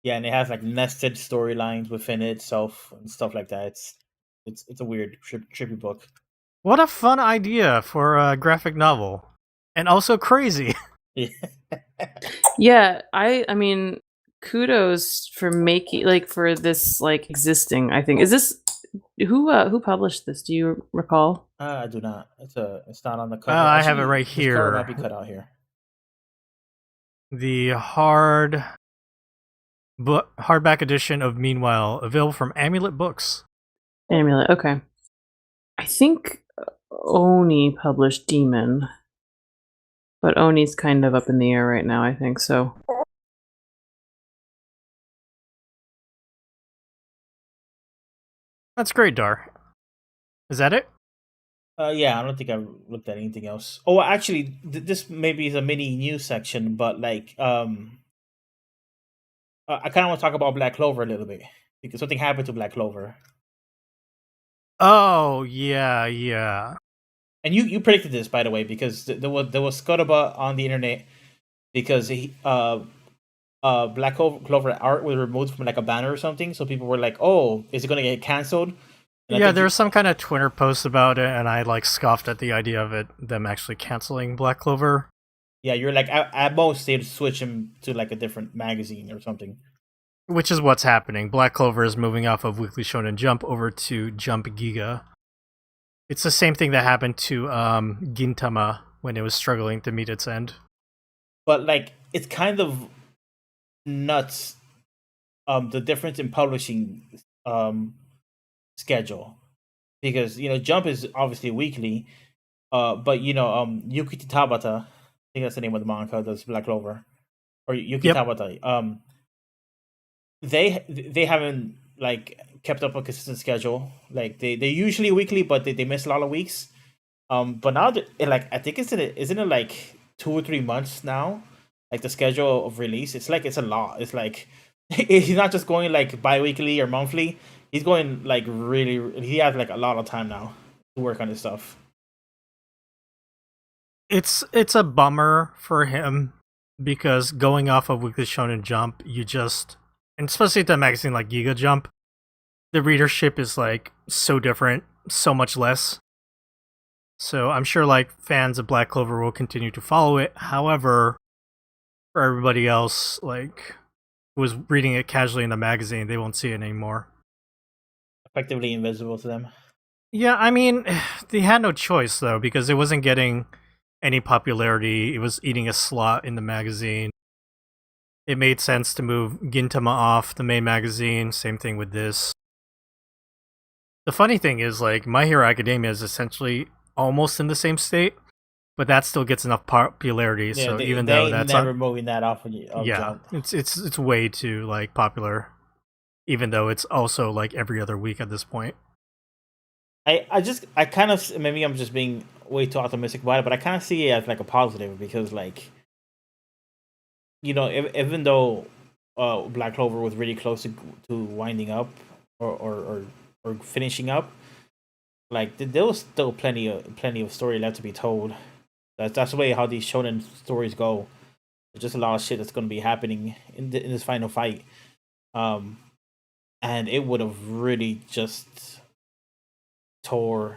Yeah, and it has like nested storylines within itself and stuff like that. It's a weird trippy book. What a fun idea for a graphic novel, and also crazy. Yeah, I mean, kudos for making for this existing. I think is this who published this? Do you recall? I do not. It's not on the cover. I have it right this cover might here. be cut out here. The hardback edition of Meanwhile, available from Amulet Books. Amulet. Okay. I think Oni published Demon, but Oni's kind of up in the air right now. I think so. That's great, Dar. Is that it? Yeah, I don't think I looked at anything else. Oh, actually, this maybe is a mini news section, but like, I kind of want to talk about Black Clover a little bit because something happened to Black Clover. Oh yeah. And you predicted this, by the way, because there was scuttlebutt on the internet because Black Clover art was removed from like a banner or something, so people were like, "Oh, is it going to get canceled?" Yeah, there was some kind of Twitter post about it, and I like scoffed at the idea of them actually canceling Black Clover. Yeah, you're like at most they'd switch him to like a different magazine or something. Which is what's happening. Black Clover is moving off of Weekly Shonen Jump over to Jump Giga. It's the same thing that happened to Gintama when it was struggling to meet its end. But like, it's kind of nuts. The difference in publishing schedule, because Jump is obviously weekly, but Yuki Tabata, I think that's the name of the manga, does Black Clover, or Yuki Tabata. They haven't like kept up a consistent schedule. Like they usually weekly, but they miss a lot of weeks. But now I think isn't it like 2 or 3 months now? Like the schedule of release, it's a lot. It's like he's not just going like bi-weekly or monthly. He's going like really. He has like a lot of time now to work on his stuff. It's a bummer for him because going off of Weekly Shonen Jump, and especially the magazine like Giga Jump, the readership is like so different, so much less. So I'm sure like fans of Black Clover will continue to follow it. However, for everybody else, like who was reading it casually in the magazine, they won't see it anymore. Effectively invisible to them. Yeah, I mean, they had no choice though because it wasn't getting any popularity. It was eating a slot in the magazine. It made sense to move Gintama off the main magazine. Same thing with this. The funny thing is, like, My Hero Academia is essentially almost in the same state, but that still gets enough popularity. Yeah, so they, even they though ain't that's never moving that off of Jump. it's way too like popular, even though it's also like every other week at this point. I kind of, maybe I'm just being way too optimistic about it, but I kind of see it as like a positive because like, you know, even though Black Clover was really close to winding up or finishing up, like there was still plenty of story left to be told. That's the way how these shonen stories go. There's just a lot of shit that's going to be happening in this final fight, and it would have really just tore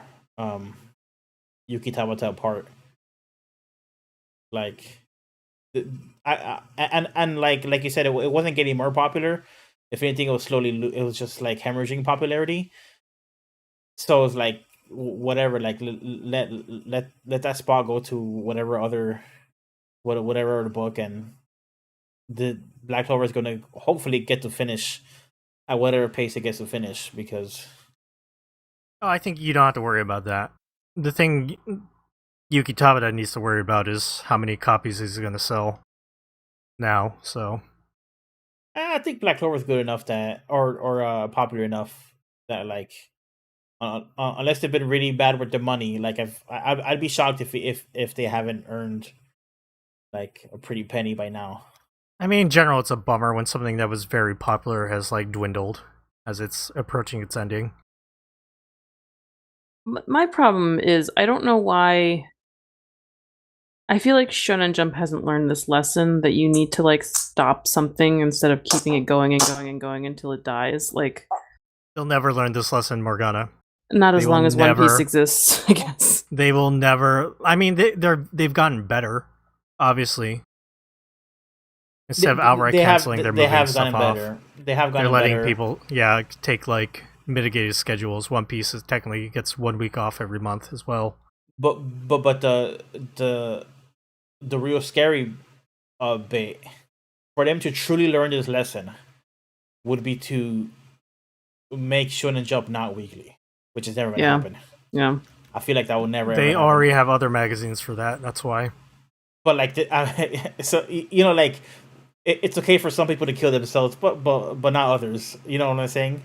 Yuki Tabata apart. Like, and like you said, it wasn't getting more popular. If anything, it was just like hemorrhaging popularity. So it's like whatever, like let that spot go to whatever other book, and the Black Clover is going to hopefully get to finish at whatever pace it gets to finish because. Oh, I think you don't have to worry about that. The thing Yuki Tabata needs to worry about is how many copies he's going to sell now. So I think Black Clover is good enough that, or popular enough that like, unless they've been really bad with the money, like I'd be shocked if they haven't earned like a pretty penny by now. I mean, in general, it's a bummer when something that was very popular has like dwindled as it's approaching its ending. My problem is I don't know why. I feel like Shonen Jump hasn't learned this lesson that you need to like stop something instead of keeping it going and going and going until it dies. Like they'll never learn this lesson, Morgana. Not as long as One Piece exists, I guess. They will never. I mean, they've gotten better, obviously. Instead of outright canceling, they're moving stuff off. They have gotten better. They're letting people, take like mitigated schedules. One Piece technically gets 1 week off every month as well. But the real scary bit for them to truly learn this lesson would be to make Shonen Jump not weekly, which is never going to happen. Yeah, I feel like that will never. They ever already have other magazines for that. That's why. But like, so you know, like it's okay for some people to kill themselves, but not others. You know what I'm saying?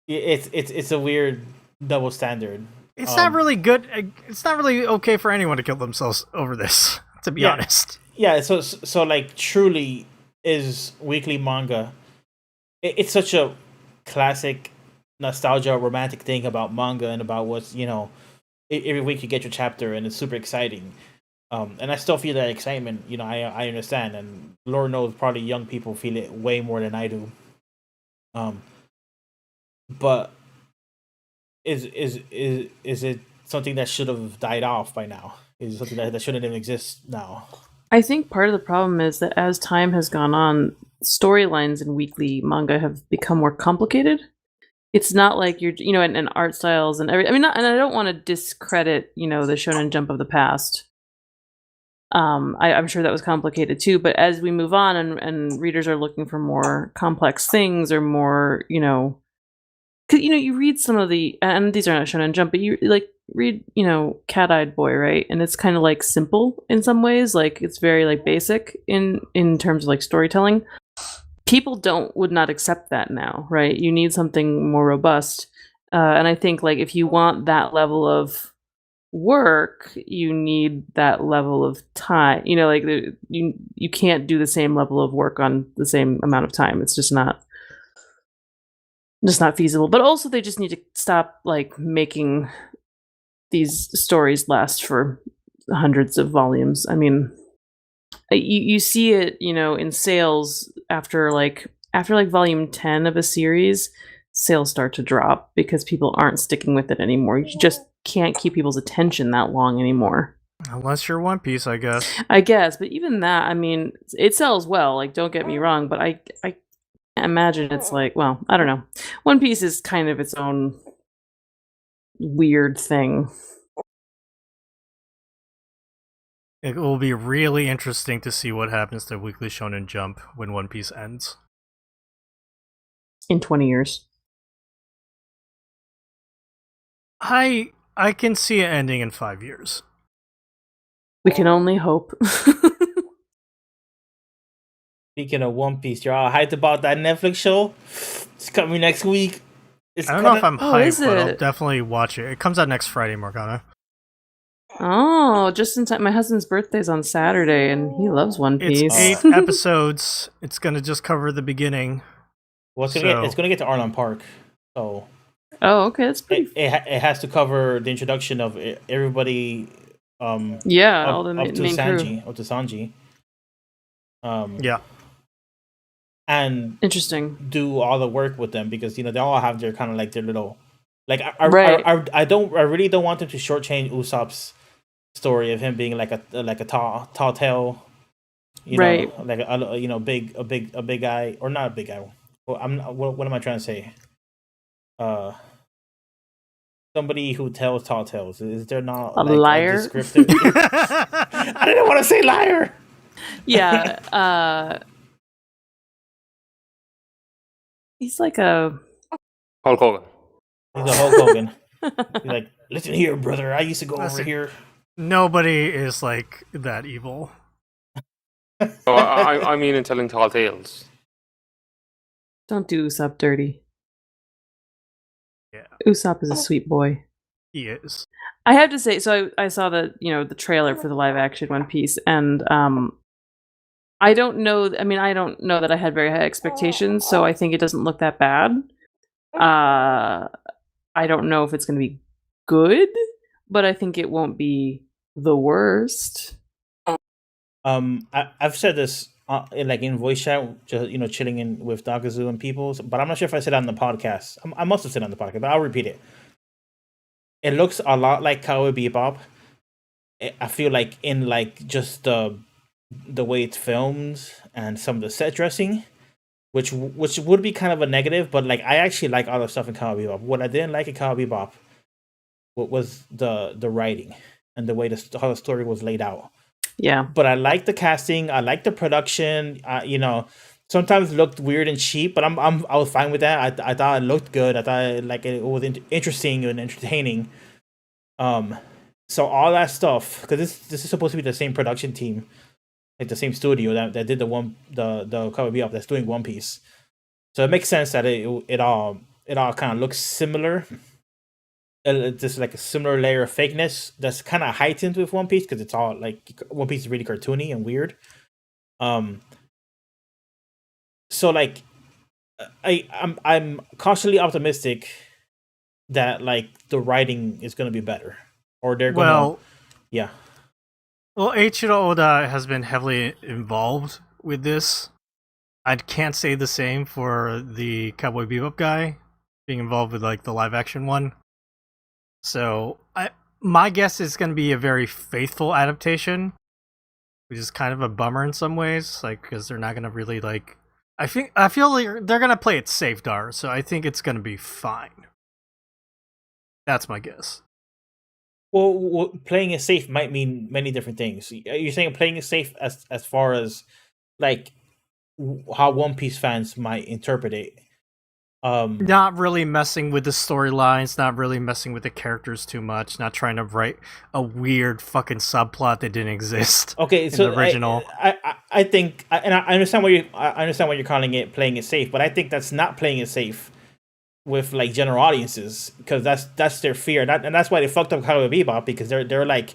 It's a weird double standard. It's not really good. It's not really okay for anyone to kill themselves over this, to be honest. Yeah. So like, truly, is weekly manga. It's such a classic nostalgia, romantic thing about manga and about what's, you know, every week you get your chapter and it's super exciting. And I still feel that excitement. You know, I understand, and Lord knows probably young people feel it way more than I do. But is it something that should have died off by now? Is it something that shouldn't even exist now? I think part of the problem is that as time has gone on, storylines in weekly manga have become more complicated. It's not like you're, you know, and art styles and everything. I mean, and I don't want to discredit, you know, the Shonen Jump of the past. I'm sure that was complicated too. But as we move on and readers are looking for more complex things or more, you know, cause, you know, you read some of the, and these are not Shonen Jump, but you like read, you know, Cat-Eyed Boy, right? And it's kind of like simple in some ways, like it's very like basic in terms of like storytelling. people would not accept that now, right? You need something more robust. And I think like if you want that level of work, you need that level of time. You know, like you can't do the same level of work on the same amount of time. It's just not feasible. But also they just need to stop like making these stories last for hundreds of volumes. I mean, you see it, you know, in sales after volume 10 of a series, sales start to drop because people aren't sticking with it anymore. You just can't keep people's attention that long anymore. Unless you're One Piece, I guess. I guess, but even that, I mean, it sells well, like don't get me wrong, but I can't imagine it's like, well, I don't know. One Piece is kind of its own weird thing. It will be really interesting to see what happens to Weekly Shonen Jump when One Piece ends. In 20 years. I can see it ending in 5 years. We can only hope. Speaking of One Piece, you're all hyped about that Netflix show. It's coming next week. I don't know if I'm hyped, but I'll it? definitely watch it. It comes out next Friday, Morgana. Oh, just in time. My husband's birthday's on Saturday, and he loves One Piece. It's 8 episodes. It's gonna just cover the beginning. Well, it's gonna get to Arlong Park, so. Oh, okay, that's pretty. It has to cover the introduction of everybody. Yeah, all the main Sanji, crew. up to Sanji. Yeah. And interesting. Do all the work with them because they all have their kind of like their little, like I really don't want them to shortchange Usopp's story of him being like a tall tale, right? Know, like a big guy or not a big guy. Well, what am I trying to say? Somebody who tells tall tales. Is there not a liar? Descriptive? I didn't want to say liar. Yeah. He's like a Hulk Hogan. He's a Hulk Hogan. He's like, listen here, brother. I used to go over here. Nobody is like that evil. Oh, I mean, in telling tall tales. Don't do Usopp dirty. Yeah. Usopp is a sweet boy. He is. I have to say, so I saw the trailer for the live action One Piece, and I don't know that I had very high expectations, so I think it doesn't look that bad. I don't know if it's going to be good, but I think it won't be the worst. I've said this in voice chat, just chilling in with Dagazu and people, but I'm not sure if I said it on the podcast. I must have said it on the podcast, but I'll repeat it. It looks a lot like Cowboy Bebop. I feel like in like just the way it's filmed and some of the set dressing, which would be kind of a negative, but like I actually like all the stuff in Cowboy Bebop. What I didn't like in Cowboy Bebop was the writing and the way how the story was laid out. Yeah, but I like the casting. I like the production. Sometimes it looked weird and cheap, but I was fine with that. I thought it looked good. I thought it was interesting and entertaining. So all that stuff, because this is supposed to be the same production team, like the same studio that did the Cowboy Bebop that's doing One Piece. So it makes sense that it all kind of looks similar. Just like a similar layer of fakeness that's kind of heightened with One Piece because it's all like One Piece is really cartoony and weird. So like I'm cautiously optimistic that like the writing is going to be better, or they're going to yeah. Well, Eiichiro Oda has been heavily involved with this. I can't say the same for the Cowboy Bebop guy being involved with like the live action one. So my guess is going to be a very faithful adaptation, which is kind of a bummer in some ways, like because they're not going to really like. I feel like they're going to play it safe, Dar. So I think it's going to be fine. That's my guess. Well, playing it safe might mean many different things. You're saying playing it safe as far as like how One Piece fans might interpret it. Not really messing with the storylines, not really messing with the characters too much, not trying to write a weird fucking subplot that didn't exist. Okay, so in the original. I I think, and I understand I understand what you're calling it, playing it safe, but I think that's not playing it safe with like general audiences, because that's their fear, and that's why they fucked up Cowboy Bebop, because they're like,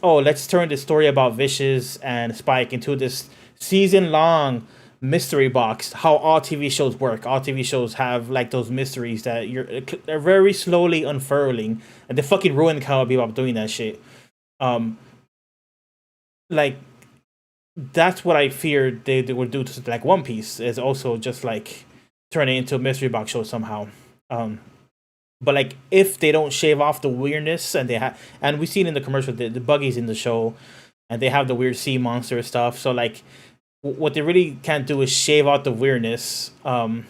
oh, let's turn this story about Vicious and Spike into this season long mystery box. How all TV shows work. All TV shows have like those mysteries that they're very slowly unfurling, and they fucking ruined Cowboy Bebop doing that shit. Like, that's what I feared they would do to like One Piece, is also just like turn it into a mystery box show somehow. But like, if they don't shave off the weirdness, and and we've seen in the commercial the buggies in the show, and they have the weird sea monster stuff. So like, what they really can't do is shave out the weirdness, and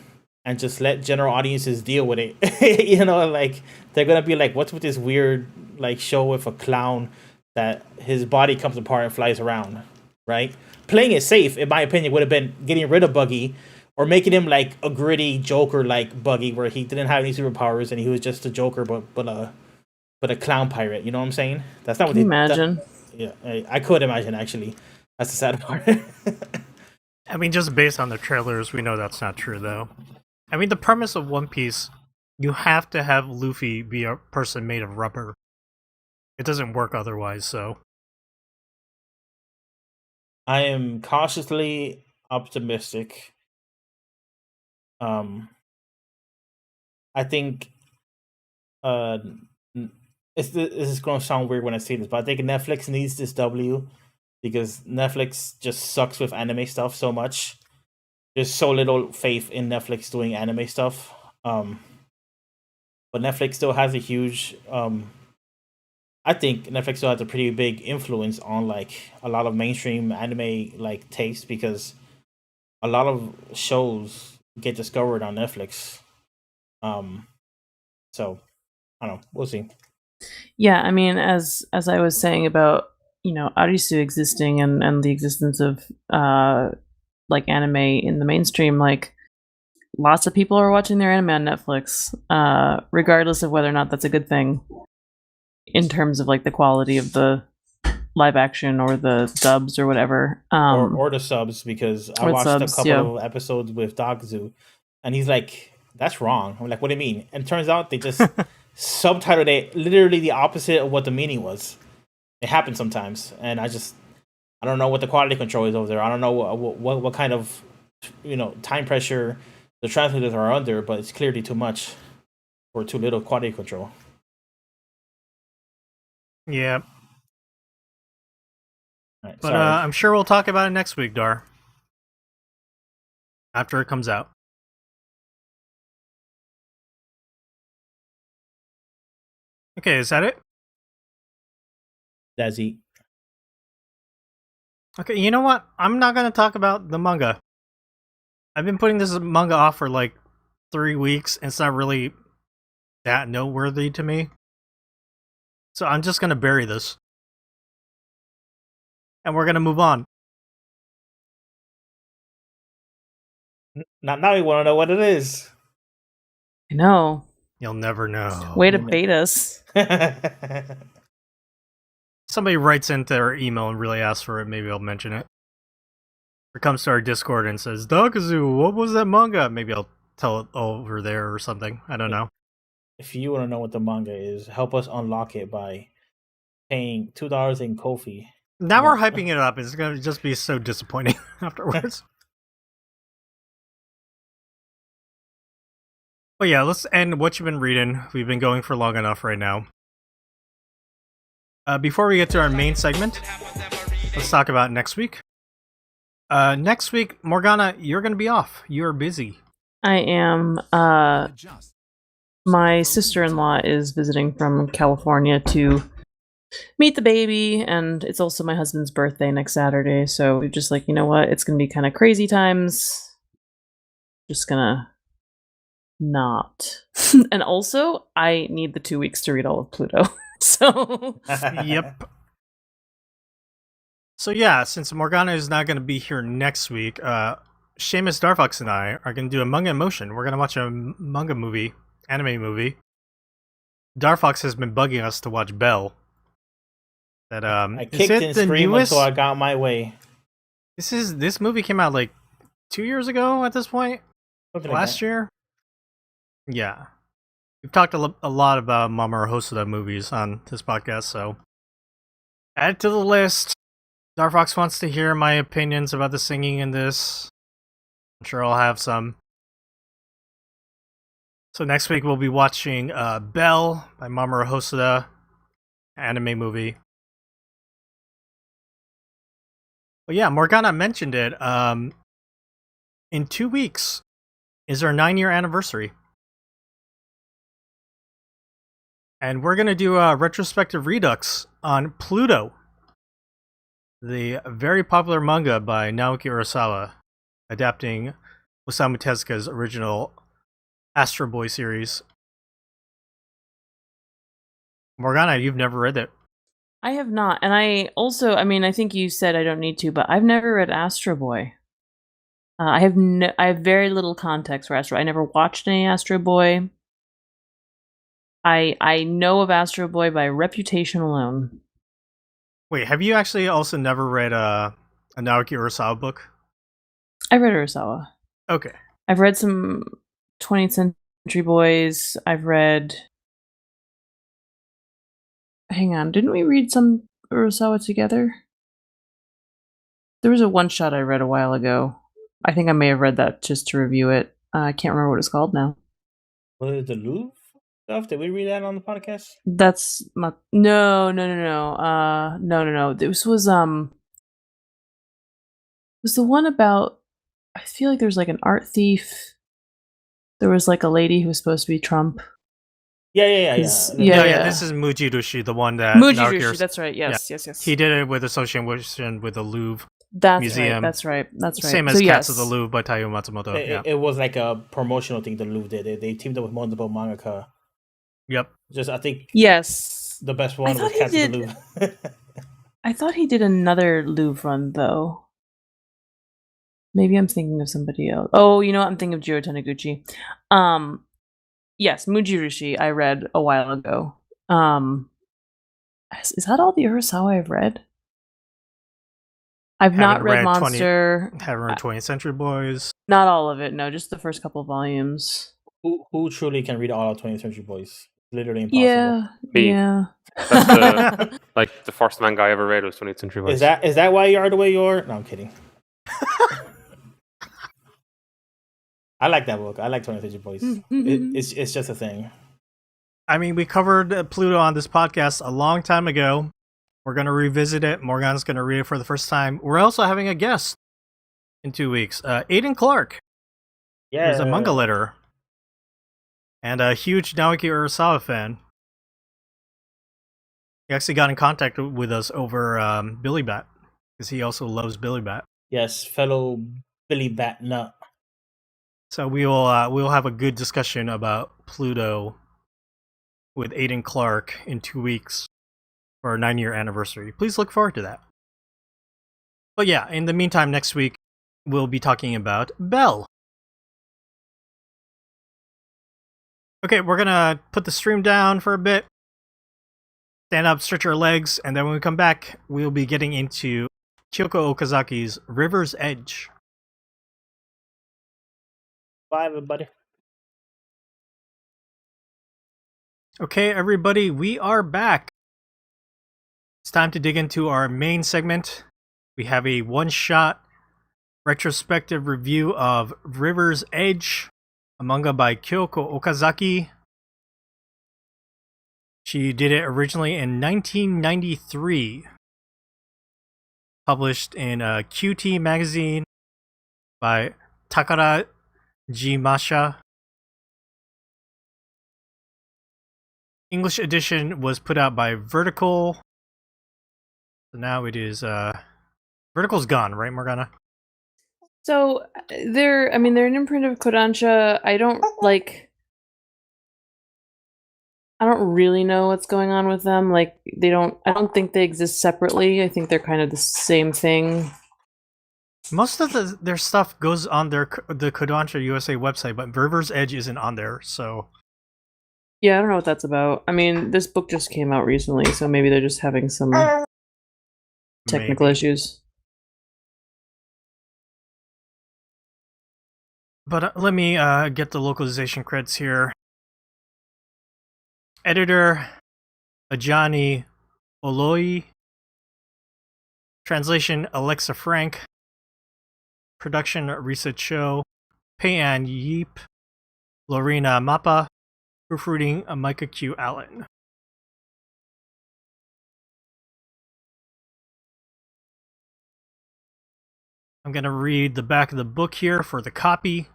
just let general audiences deal with it. You know, like, they're gonna be like, what's with this weird like show with a clown that his body comes apart and flies around, right? Playing it safe, in my opinion, would have been getting rid of Buggy, or making him like a gritty Joker like Buggy, where he didn't have any superpowers and he was just a Joker, but a clown pirate. You know what I'm saying? That's not what Can you imagine? Yeah, I could imagine, actually. That's the sad part. I mean, just based on the trailers, we know that's not true, though. I mean, the premise of One Piece, you have to have Luffy be a person made of rubber. It doesn't work otherwise, so. I am cautiously optimistic. I think this is going to sound weird when I say this, but I think Netflix needs this W, because Netflix just sucks with anime stuff so much. There's so little faith in Netflix doing anime stuff. But Netflix still has a huge I think Netflix still has a pretty big influence on like a lot of mainstream anime like taste, because a lot of shows get discovered on Netflix. So I don't know. We'll see. Yeah, I mean, as I was saying about, Arisu existing, and the existence of like anime in the mainstream, like, lots of people are watching their anime on Netflix, regardless of whether or not that's a good thing in terms of like the quality of the live action or the dubs or whatever. Or the subs, because I watched a couple of episodes with Dogzu, and he's like, that's wrong. I'm like, what do you mean? And it turns out they just subtitled it literally the opposite of what the meaning was. It happens sometimes, and I don't know what the quality control is over there. I don't know what kind of time pressure the translators are under, but it's clearly too much or too little quality control. Yeah. Right, but I'm sure we'll talk about it next week, Dar. After it comes out. Okay, is that it? That's it. Okay, you know what? I'm not going to talk about the manga. I've been putting this manga off for like 3 weeks, and it's not really that noteworthy to me. So I'm just going to bury this. And we're going to move on. Now we want to know what it is. I know. You'll never know. Way to bait us. Somebody writes into their email and really asks for it, maybe I'll mention it. Or comes to our Discord and says, Dakazu, what was that manga? Maybe I'll tell it over there or something. I don't know. If you want to know what the manga is, help us unlock it by paying $2 in Ko-fi. Now we're hyping it up. It's going to just be so disappointing afterwards. But yeah, let's end what you've been reading. We've been going for long enough right now. Before we get to our main segment, let's talk about next week. Next week, Morgana, you're going to be off. You're busy. I am. My sister-in-law is visiting from California to meet the baby, and it's also my husband's birthday next Saturday, so we're just like, you know what? It's going to be kind of crazy times. Just gonna not. And also, I need the 2 weeks to read all of Pluto. So yep. So yeah, since Morgana is not going to be here next week, Seamus Darfox and I are going to do a manga in motion. We're going to watch a manga movie, anime movie. Darfox has been bugging us to watch Belle. That I kicked and screamed until I got my way. This movie came out like 2 years ago at this point. Something like Last that. year. Yeah, we've talked a lot about Mamoru Hosoda movies on this podcast, so add it to the list. Darfox wants to hear my opinions about the singing in this. I'm sure I'll have some. So next week we'll be watching Belle by Mamoru Hosoda, anime movie. Well, yeah, Morgana mentioned it. In 2 weeks is our 9-year anniversary. And we're going to do a retrospective redux on Pluto, the very popular manga by Naoki Urasawa, adapting Osamu Tezuka's original Astro Boy series. Morgana, you've never read it. I have not, and I also, I think you said I don't need to, but I've never read Astro Boy. I have very little context for Astro. I never watched any Astro Boy. I know of Astro Boy by reputation alone. Wait, have you actually also never read a Naoki Urasawa book? I read Urasawa. Okay. I've read some 20th Century Boys. I've read... Hang on, didn't we read some Urasawa together? There was a one-shot I read a while ago. I think I may have read that just to review it. I can't remember what it's called now. Was it the Louvre stuff? Did we read that on the podcast? That's not... No. No. This was the one about... I feel like there's like an art thief. There was like a lady who was supposed to be Trump. Yeah. Yeah. This is Mujirushi, the one that Mujirushi, that's right. Yes. He did it with association with the Louvre Museum. Museum. That's right. Same as Cats of the Louvre by Taiyo Matsumoto. It was like a promotional thing the Louvre did. They teamed up with multiple mangaka. Yep. Just, I think... Yes. The best one was Cats of the Louvre. I thought he did another Louvre run, though. Maybe I'm thinking of somebody else. Oh, you know what? I'm thinking of Jiro Taniguchi. Yes, Mujirushi I read a while ago. Is that all the Urasawa I've read? I've not read Monster. Haven't read 20th Century Boys. Not all of it, no, just the first couple of volumes. Who truly can read all of 20th Century Boys? Literally impossible. Yeah. That's the first manga I ever read was 20th Century Boys. Is that why you are the way you are? No, I'm kidding. I like that book. I like 20th Century Boys. It's just a thing. I mean, we covered Pluto on this podcast a long time ago. We're going to revisit it. Morgan's going to read it for the first time. We're also having a guest in 2 weeks. Aiden Clark. Yeah. He's a manga letter. And a huge Naoki Urasawa fan. He actually got in contact with us over Billy Bat. Because he also loves Billy Bat. Yes, fellow Billy Bat nut. So we'll have a good discussion about Pluto with Aiden Clark in 2 weeks for our 9-year anniversary. Please look forward to that. But yeah, in the meantime, next week we'll be talking about Belle. Okay, we're gonna put the stream down for a bit, stand up, stretch our legs, and then when we come back, we'll be getting into Kyoko Okazaki's River's Edge. Bye, everybody. Okay, everybody, we are back. It's time to dig into our main segment. We have a one-shot retrospective review of River's Edge, a manga by Kyoko Okazaki. She did it originally in 1993. Published in QT magazine by Takara Jimasha. English edition was put out by Vertical. So now it is Vertical's gone, right, Morgana? So they're an imprint of Kodansha. I don't really know what's going on with them. I don't think they exist separately. I think they're kind of the same thing. Most of their stuff goes on the Kodansha USA website, but River's Edge isn't on there, so... Yeah, I don't know what that's about. I mean, this book just came out recently, so maybe they're just having some technical issues. But let me get the localization creds here. Editor, Ajani Oloi. Translation, Alexa Frank. Production, Risa Cho. Pei-Ann Yeep. Lorena Mappa. Proofreading, Micah Q. Allen. I'm going to read the back of the book here for the copy.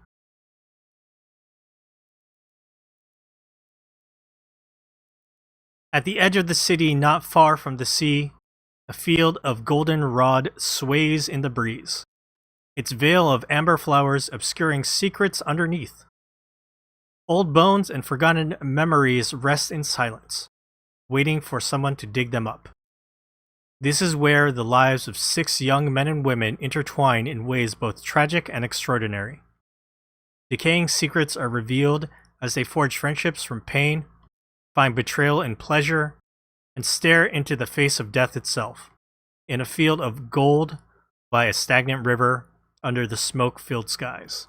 At the edge of the city, not far from the sea, a field of goldenrod sways in the breeze, its veil of amber flowers obscuring secrets underneath. Old bones and forgotten memories rest in silence, waiting for someone to dig them up. This is where the lives of 6 young men and women intertwine in ways both tragic and extraordinary. Decaying secrets are revealed as they forge friendships from pain, find betrayal in pleasure, and stare into the face of death itself, in a field of gold by a stagnant river under the smoke-filled skies.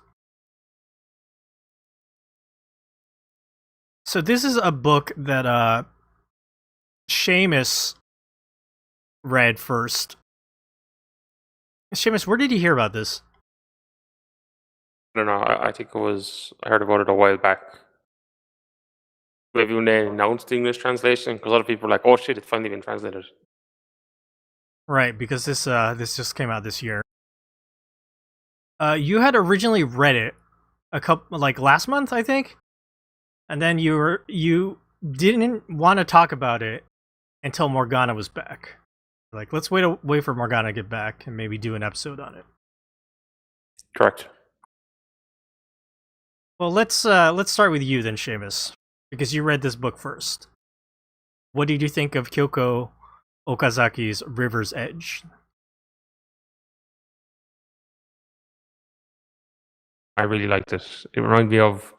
So this is a book that Seamus read first. Seamus, where did you hear about this? I don't know. I think I heard about it a while back. Maybe when they announced the English translation, because a lot of people were like, "Oh shit, it's finally been translated." Right, because this just came out this year. You had originally read it last month, I think, and then you didn't want to talk about it until Morgana was back. Like, let's wait for Morgana to get back and maybe do an episode on it. Correct. Well, let's start with you then, Seamus, because you read this book first. What did you think of Kyoko Okazaki's River's Edge? I really liked it. It reminded me of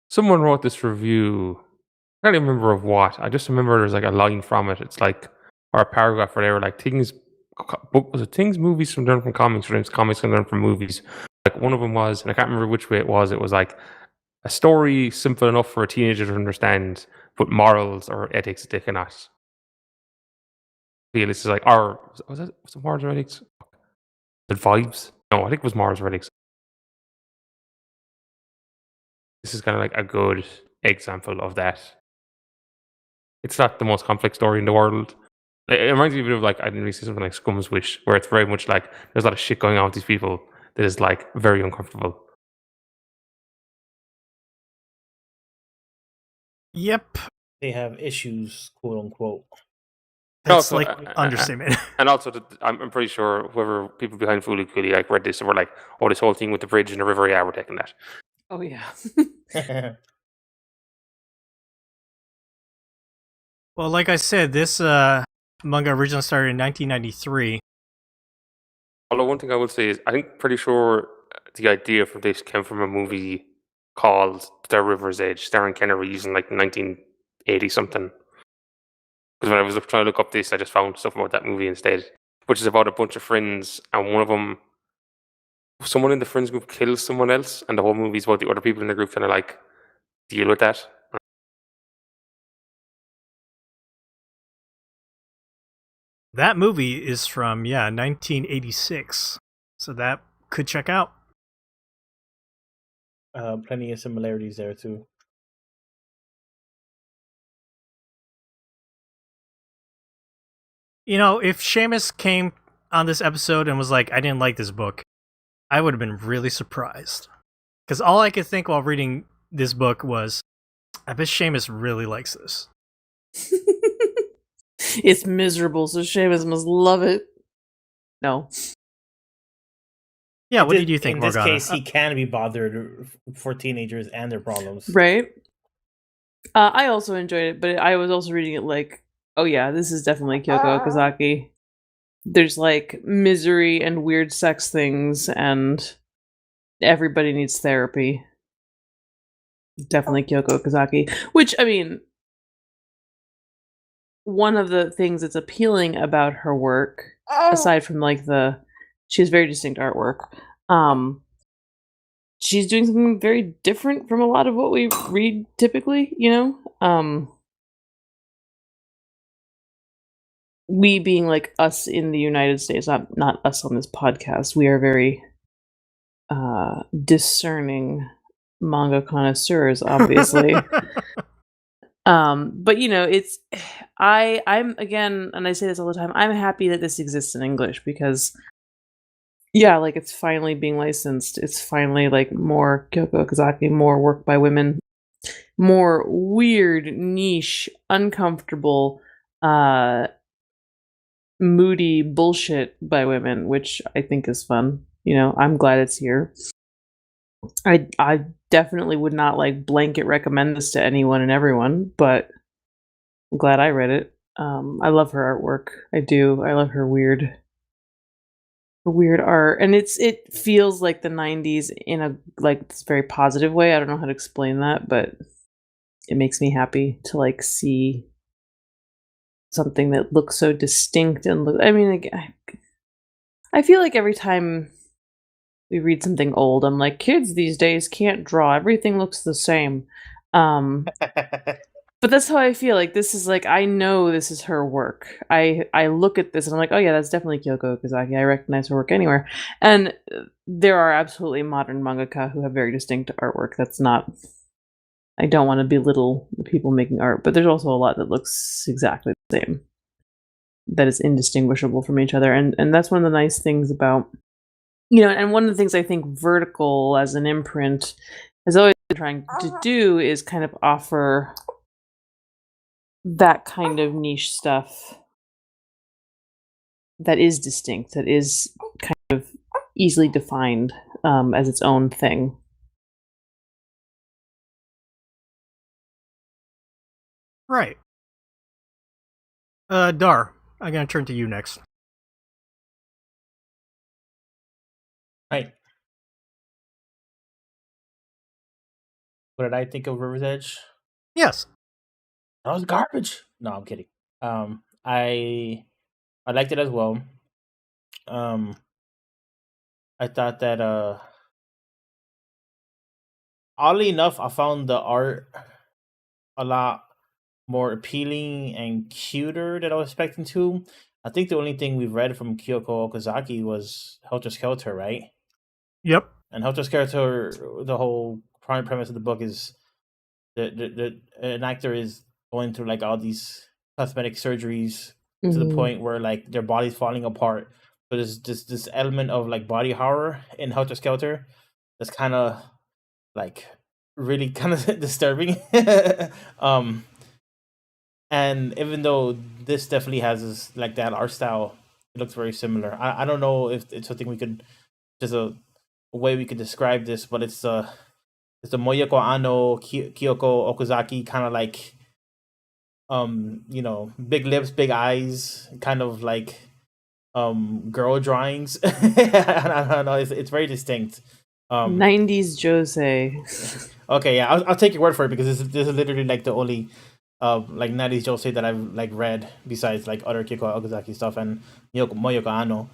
someone wrote this review. I can't even remember of what. I just remember there's like a line from it. It's like, or a paragraph where they were like, things, movies from learn from comics, or comics can learn from movies. Like one of them was, and I can't remember which way it was like a story simple enough for a teenager to understand, but morals or ethics they cannot. Feel this is like, or was it morals or ethics? Was it vibes? No, I think it was morals or ethics. This is kind of like a good example of that. It's not the most complex story in the world. It reminds me a bit of like, I didn't really see something like Scum's Wish, where it's very much like there's a lot of shit going on with these people that is like very uncomfortable. Yep. They have issues, quote unquote. That's like understatement. And also, I'm pretty sure whoever people behind Fulu Cooley like read this and were like, "Oh, this whole thing with the bridge and the river, yeah, we're taking that." Oh yeah. Well, like I said, this manga originally started in 1993. Although one thing I will say is, I think pretty sure the idea for this came from a movie called The River's Edge, starring Ken Reeves in like 1980 something. Because when I was trying to look up this, I just found stuff about that movie instead, which is about a bunch of friends, and one of them, someone in the friends group kills someone else, and the whole movie is about the other people in the group trying to like deal with that. That movie is from 1986, so that could check out. Plenty of similarities there too. You know, if Seamus came on this episode and was like, I didn't like this book, I would have been really surprised. Because all I could think while reading this book was, I bet Seamus really likes this. It's miserable, so Seamus must love it. No. Yeah, what did you think, in Morgana? this case, he can be bothered for teenagers and their problems. Right? I also enjoyed it, but I was also reading it like, oh yeah, this is definitely Kyoko Okazaki. There's like misery and weird sex things, and everybody needs therapy. Definitely Kyoko Okazaki. Which, I mean, one of the things that's appealing about her work, aside from like she has very distinct artwork, she's doing something very different from a lot of what we read typically, you know? We being like us in the United States, not us on this podcast, we are very discerning manga connoisseurs, obviously. But you know, it's I'm again, and I say this all the time, I'm happy that this exists in English because yeah, like it's finally being licensed. It's finally like more Kyoko Okazaki, more work by women, more weird, niche, uncomfortable, moody bullshit by women, which I think is fun. You know, I'm glad it's here. I definitely would not like blanket recommend this to anyone and everyone, but I'm glad I read it. I love her artwork. I do. I love her weird art, and it feels like the 90s in a like this very positive way. I don't know how to explain that, but it makes me happy to like see something that looks so distinct and look. I mean, like, I feel like every time we read something old, I'm like, kids these days can't draw. Everything looks the same. But that's how I feel. Like this is like I know this is her work. I look at this and I'm like, oh yeah, that's definitely Kyoko Okazaki. I recognize her work anywhere. And there are absolutely modern mangaka who have very distinct artwork. That's not. I don't want to belittle the people making art, but there's also a lot that looks exactly the same. That is indistinguishable from each other, and that's one of the nice things about, you know, and one of the things I think Vertical as an imprint has always been trying to do is kind of offer that kind of niche stuff that is distinct, that is kind of easily defined as its own thing. Right. Dar, I'm gonna turn to you next. Right. What did I think of River's Edge? Yes. That was garbage. No, I'm kidding. I liked it as well. I thought that oddly enough, I found the art a lot more appealing and cuter than I was expecting to. I think the only thing we've read from Kyoko Okazaki was Helter Skelter, right? Yep. And Helter Skelter, the whole prime premise of the book is the an actor is going through like all these cosmetic surgeries to the point where like their body's falling apart. But there's this element of like body horror in Helter Skelter that's kind of like really kind of disturbing. um, and even though this definitely has this, like that art style, it looks very similar. I don't know if it's something we could just a way we could describe this, but it's the Moyoko Ano Kyoko Okazaki kind of like you know, big lips, big eyes, kind of like girl drawings. I don't know, it's very distinct. 90s Jose. Okay, yeah, I'll take your word for it because this is literally like the only like 90s Josei that I've like read besides like other Kyoko Okazaki stuff and Moyoko Ano.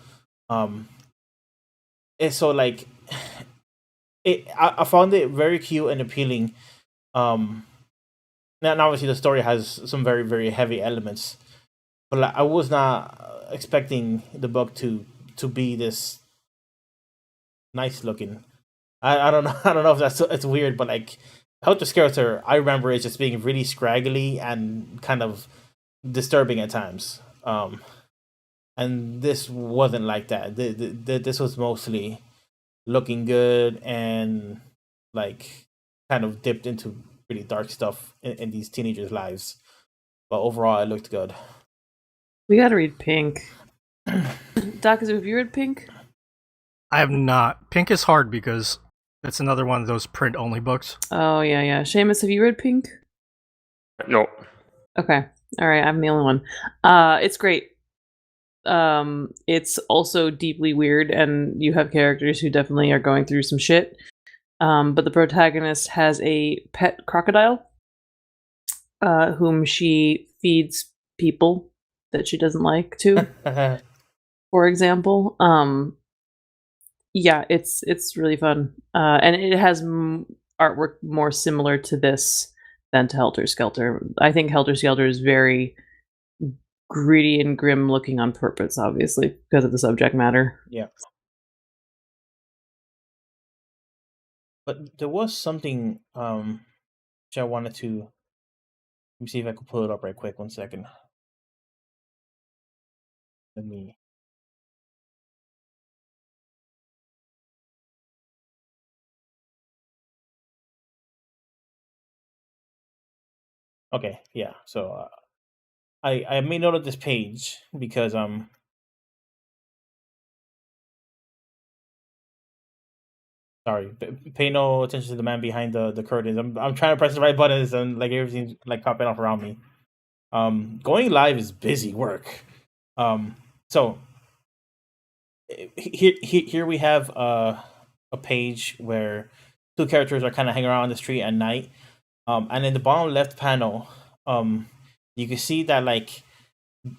It's so like I found it very cute and appealing. Now obviously the story has some very very heavy elements, but like, I was not expecting the book to be this nice looking. I don't know. I don't know if that's it's weird, but like Helter Skelter, I remember it just being really scraggly and kind of disturbing at times. And this wasn't like that. This was mostly looking good and like kind of dipped into really dark stuff in these teenagers' lives. But overall, it looked good. We gotta read Pink. Doc, have you read Pink? I have not. Pink is hard because it's another one of those print only books. Oh yeah. Seamus, have you read Pink? No. Okay. All right. I'm the only one. It's great. It's also deeply weird, and you have characters who definitely are going through some shit. But the protagonist has a pet crocodile, whom she feeds people that she doesn't like to. For example, Yeah, it's really fun, and it has artwork more similar to this than to Helter Skelter. I think Helter Skelter is very gritty and grim looking on purpose, obviously, because of the subject matter. Yeah. But there was something which I wanted to, let me see if I can pull it up right quick. 1 second. Let me. Okay, yeah. So I made note of this page because sorry, pay no attention to the man behind the curtains. I'm trying to press the right buttons and like everything's like popping off around me. Going live is busy work. So here we have a page where two characters are kind of hanging around on the street at night. And in the bottom left panel, you can see that like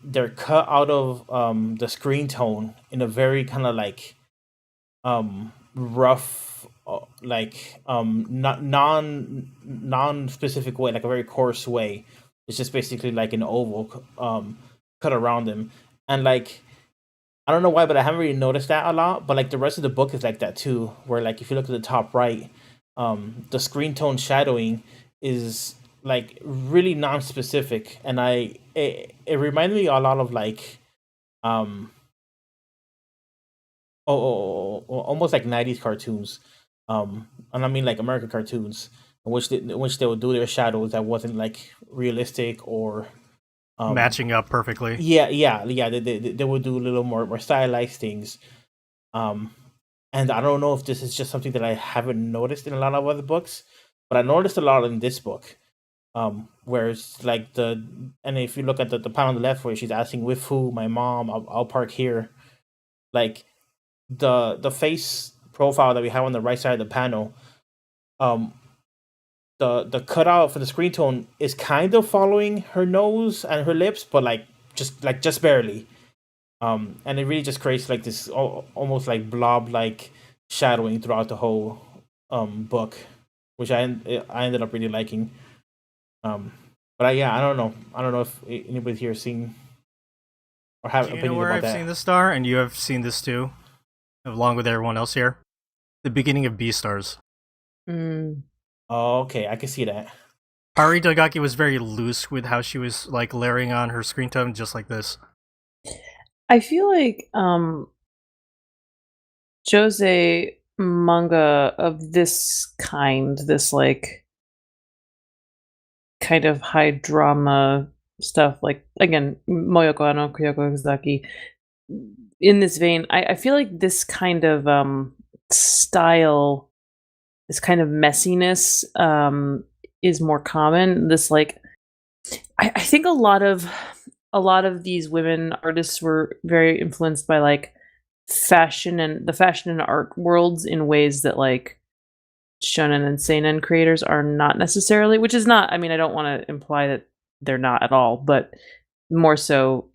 they're cut out of the screen tone in a very kind of like rough like not non specific way, like a very coarse way. It's just basically like an oval cut around them. And like I don't know why, but I haven't really noticed that a lot. But like the rest of the book is like that too, where like if you look at the top right, the screen tone shadowing is like really non-specific, and it reminded me a lot of like um almost like 90s cartoons, and I mean like American cartoons, in which they would do their shadows that wasn't like realistic or Matching up perfectly. yeah. They would do a little more stylized things. Um, and I don't know if this is just something that I haven't noticed in a lot of other books, but I noticed a lot in this book. Where it's like and if you look at the panel on the left where she's asking with who, my mom, I'll park here. Like the face profile that we have on the right side of the panel, um, the cutout for the screen tone is kind of following her nose and her lips, but just barely. And it really just creates like this almost like blob like shadowing throughout the whole book, which I ended up really liking. But yeah, I don't know if anybody here has seen or have Do you know opinions where about I've that. seen this star, and you have seen this too, along with everyone else here? The beginning of Beastars. Mm. Oh, okay, I can see that. Haru Dagaki was very loose with how she was like layering on her screen tone, just like this. I feel like Jose manga of this kind, this like kind of high drama stuff, like again, Moyoko Ano, Kyoko Okazaki. In this vein, I feel like this kind of style, this kind of messiness, is more common. This like, I think a lot of these women artists were very influenced by like fashion and the fashion and art worlds in ways that like shonen and seinen creators are not necessarily, which is not, I mean, I don't want to imply that they're not at all, but more so,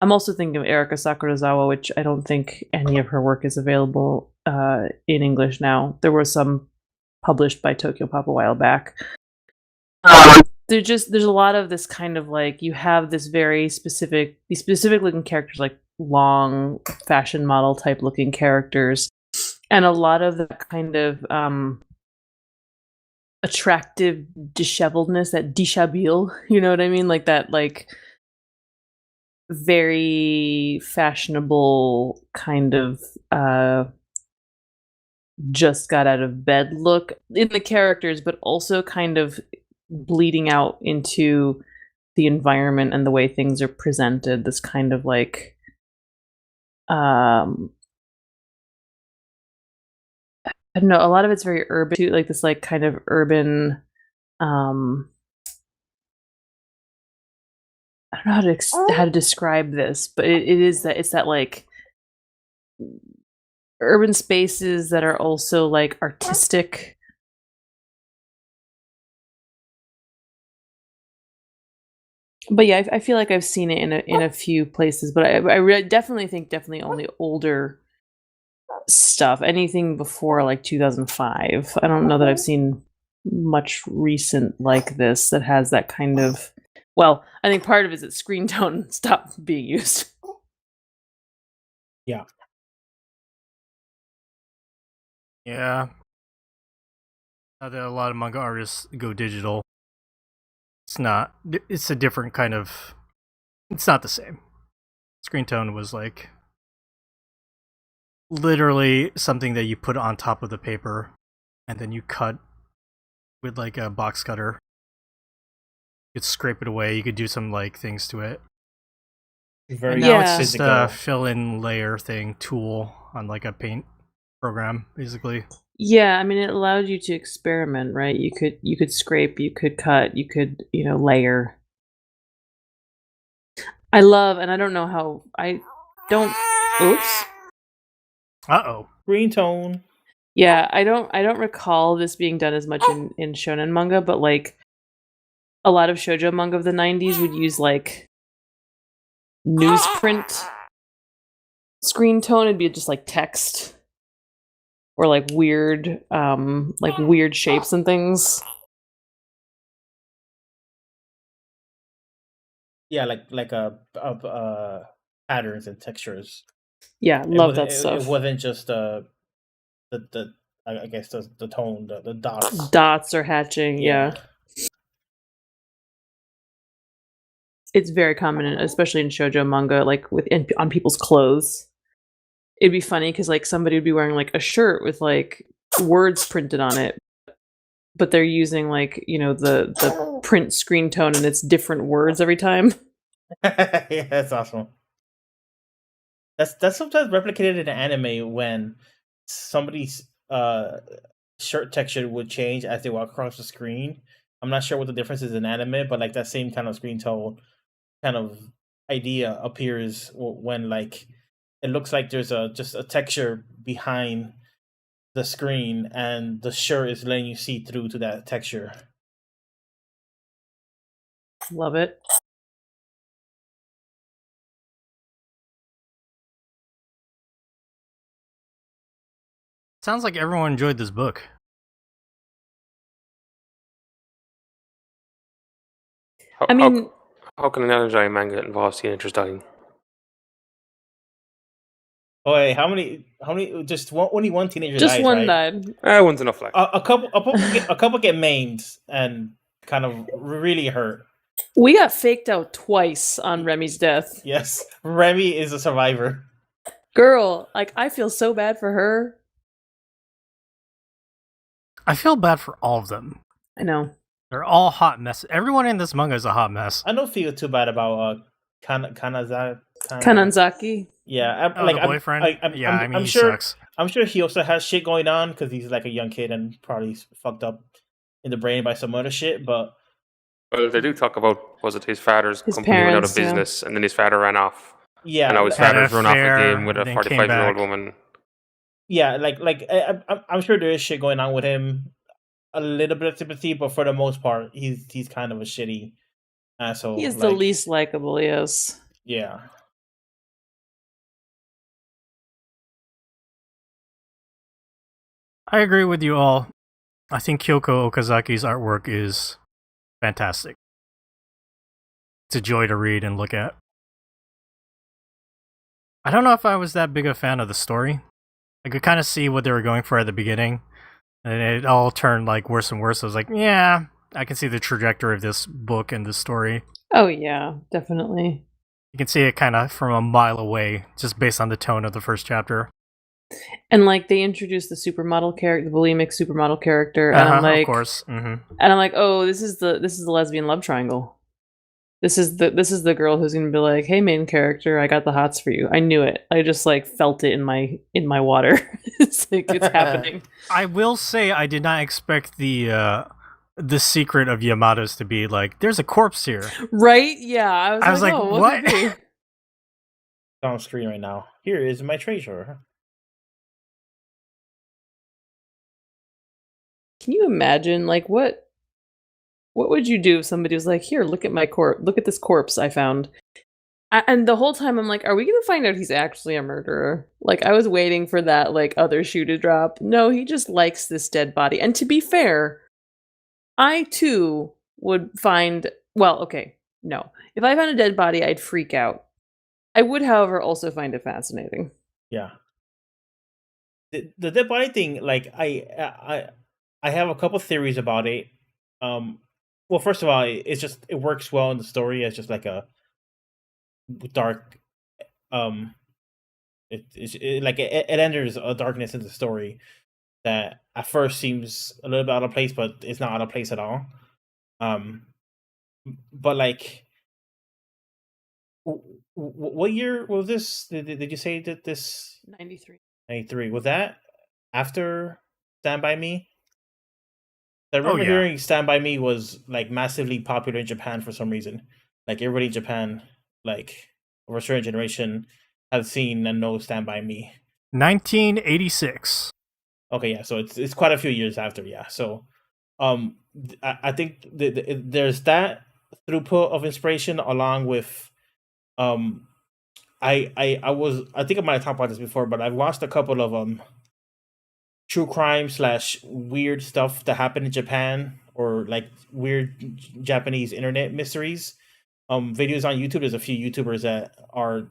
I'm also thinking of Erika Sakurazawa, which I don't think any of her work is available in English now. There was some published by Tokyo Pop a while back. There's a lot of this kind of like, you have this these specific looking characters, like long fashion model type looking characters, and a lot of the kind of attractive disheveledness, that dishabille, you know what I mean? Like that, like very fashionable kind of just got out of bed look in the characters, but also kind of bleeding out into the environment and the way things are presented. This kind of like I don't know, a lot of it's very urban too, like this like kind of urban I don't know how to describe this, but it is that, it's that like urban spaces that are also like artistic. But yeah, I feel like I've seen it in a few places, but I definitely think only older stuff. Anything before like 2005. I don't know that I've seen much recent like this that has that kind of. Well, I think part of it is that screen tone stopped being used. Yeah. Yeah. Now that a lot of manga artists go digital, it's a different kind of, it's not the same. Screen tone was like literally something that you put on top of the paper and then you cut with like a box cutter. You could scrape it away, you could do some like things to it. Very And now Yeah. it's just a fill-in layer tool on like a paint program, basically. Yeah, I mean, it allowed you to experiment, right? You could scrape, you could cut, you could layer. I love, and I don't know how I don't. Oops. Uh-oh. green tone. Yeah, I don't recall this being done as much in shonen manga, but like a lot of shoujo manga of the 90s would use like newsprint screen tone. It'd be just like text or like weird shapes and things. Yeah, like patterns and textures. Yeah, love that stuff. It wasn't just the I guess the tone, the dots. Dots or hatching, yeah. It's very common, especially in shoujo manga, like on people's clothes. It'd be funny because like somebody would be wearing like a shirt with like words printed on it, but they're using like the print screen tone and it's different words every time. Yeah, that's awesome. That's sometimes replicated in anime when somebody's shirt texture would change as they walk across the screen. I'm not sure what the difference is in anime, but like that same kind of screen tone kind of idea appears when like it looks like there's just a texture behind the screen and the shirt is letting you see through to that texture. Love it. Sounds like everyone enjoyed this book. I mean, how can an anime manga involve teenagers dying? Oh, hey, how many? Just only one teenager just dies, one right? died. One's enough. Like A couple get maimed and kind of really hurt. We got faked out twice on Remy's death. Yes, Remy is a survivor. Girl, like I feel so bad for her. I feel bad for all of them. I know. They're all hot messes. Everyone in this manga is a hot mess. I don't feel too bad about Kananzaki. Yeah, the boyfriend. I'm he sure. sucks. I'm sure he also has shit going on because he's like a young kid and probably fucked up in the brain by some other shit. But well, they do talk about his father's company went out of business, and then his father ran off. Yeah, and now his father's run off again with a 45-year-old woman. Yeah, I'm sure there is shit going on with him. A little bit of sympathy, but for the most part, he's kind of a shitty asshole. He is the least likable, yes. Yeah. I agree with you all. I think Kyoko Okazaki's artwork is fantastic. It's a joy to read and look at. I don't know if I was that big a fan of the story. I could kind of see what they were going for at the beginning, and it all turned like worse and worse. I was like, yeah, I can see the trajectory of this book and this story. Oh yeah, definitely. You can see it kind of from a mile away, just based on the tone of the first chapter. And like they introduced the supermodel character, the bulimic supermodel character, and I'm like, of course, and I'm like, oh, this is the lesbian love triangle. This is the girl who's gonna be like, hey, main character, I got the hots for you. I knew it. I just like felt it in my water. It's like it's happening. I will say I did not expect the secret of Yamada's to be like, there's a corpse here. Right? Yeah. I was like, oh, what? It's on screen right now. Here is my treasure. Can you imagine, like, what would you do if somebody was like, here, look at my look at this corpse I found. And the whole time I'm like, are we gonna find out he's actually a murderer? Like, I was waiting for that like other shoe to drop. No, he just likes this dead body. And to be fair, I too would find, well, okay, no. If I found a dead body, I'd freak out. I would, however, also find it fascinating. Yeah. The dead body thing, like I have a couple theories about it. Well, first of all, it's just it works well in the story as just like a dark it enters a darkness in the story that at first seems a little bit out of place, but it's not out of place at all. But like, what year was this? Did you say that this 93. 93 was that after Stand By Me? I remember yeah. hearing Stand By Me was like massively popular in Japan for some reason. Like everybody in Japan, like of a certain generation, have seen and know Stand By Me. 1986. Okay, yeah, so it's quite a few years after, yeah. So, I think there's that throughput of inspiration along with, I think I might have talked about this before, but I've watched a couple of true crime / weird stuff that happened in Japan or like weird Japanese internet mysteries. Videos on YouTube. There's a few YouTubers that are,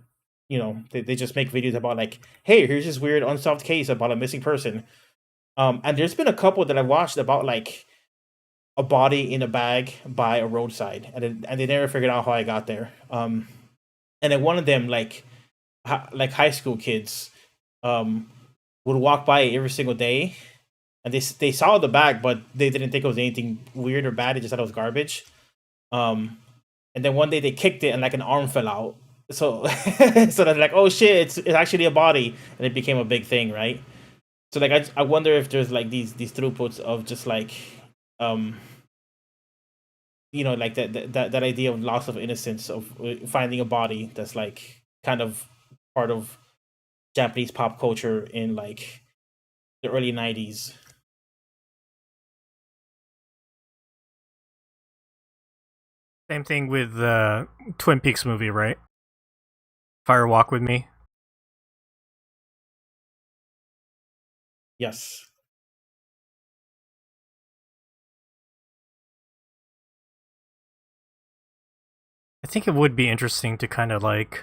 they just make videos about like, hey, here's this weird unsolved case about a missing person. And there's been a couple that I've watched about like a body in a bag by a roadside, and they never figured out how I got there. And then one of them, like high school kids, would walk by every single day, and they saw the bag, but they didn't think it was anything weird or bad. They just thought it was garbage. And then one day they kicked it, and like an arm fell out. So so they're like, oh shit, it's actually a body, and it became a big thing, right? So like I wonder if there's like these throughputs of just like like that idea of loss of innocence of finding a body that's like kind of part of Japanese pop culture in like the early 90s. Same thing with the Twin Peaks movie, right? Fire Walk with Me. Yes. I think it would be interesting to kind of like,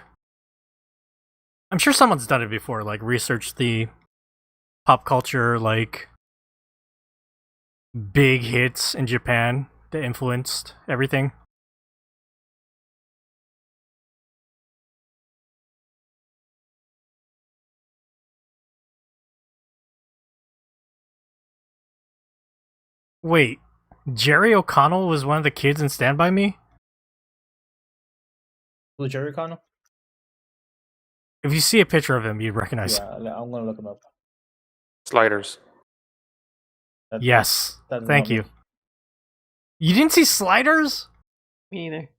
I'm sure someone's done it before, like research the pop culture, like big hits in Japan that influenced everything. Wait, Jerry O'Connell was one of the kids in Stand By Me? Who's Jerry O'Connell? If you see a picture of him, you'd recognize him. Yeah, I'm gonna look him up. Sliders. Yes. That's Thank you. You didn't see Sliders? Me either.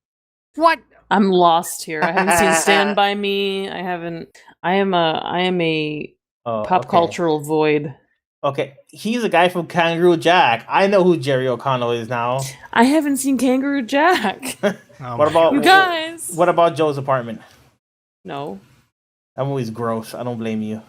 What? I'm lost here. I haven't seen Stand By Me. I haven't. I am a pop cultural void. Okay, he's a guy from Kangaroo Jack. I know who Jerry O'Connell is now. I haven't seen Kangaroo Jack. What about you guys? What about Joe's Apartment? No. That movie's gross. I don't blame you.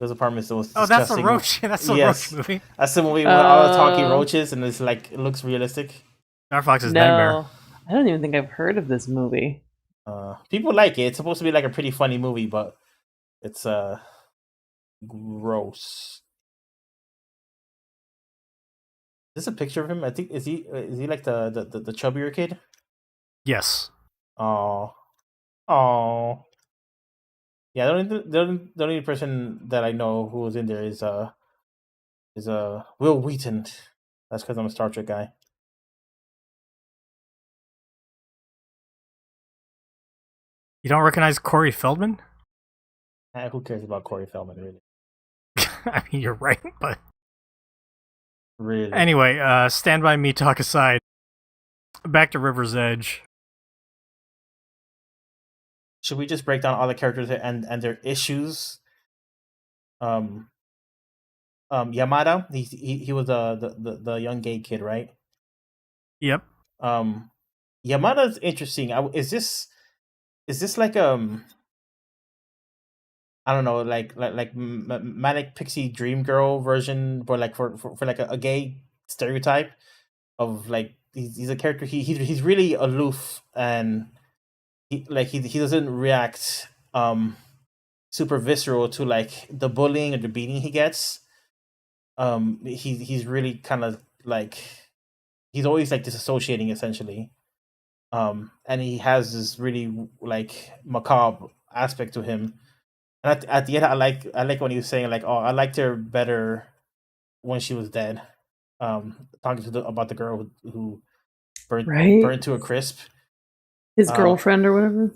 Joe's Apartment is the most Oh, disgusting. that's the roach. That's the roach movie. That's the movie with all the talking roaches, and it's like it looks realistic. Starfox's Nightmare. I don't even think I've heard of this movie. People like it. It's supposed to be like a pretty funny movie, but it's gross. Is this a picture of him? I think is he like the chubbier kid? Yes. Oh. Yeah, the only person that I know who was in there is Will Wheaton. That's because I'm a Star Trek guy. You don't recognize Corey Feldman? Who cares about Corey Feldman, really? I mean, you're right, but Really. anyway, Stand By Me talk aside. Back to River's Edge. Should we just break down all the characters and their issues? Yamada, he was the young gay kid, right? Yep. Yamada's interesting. Is this is this like I don't know, like manic pixie dream girl version, but like for like a gay stereotype of like he's a character. He's really aloof, and he doesn't react super visceral to like the bullying or the beating he gets. He's really kind of like he's always like disassociating essentially. And he has this really like macabre aspect to him. And at the end, I like when he was saying like, "Oh, I liked her better when she was dead." Talking about the girl who Right? burned to a crisp. His girlfriend or whatever.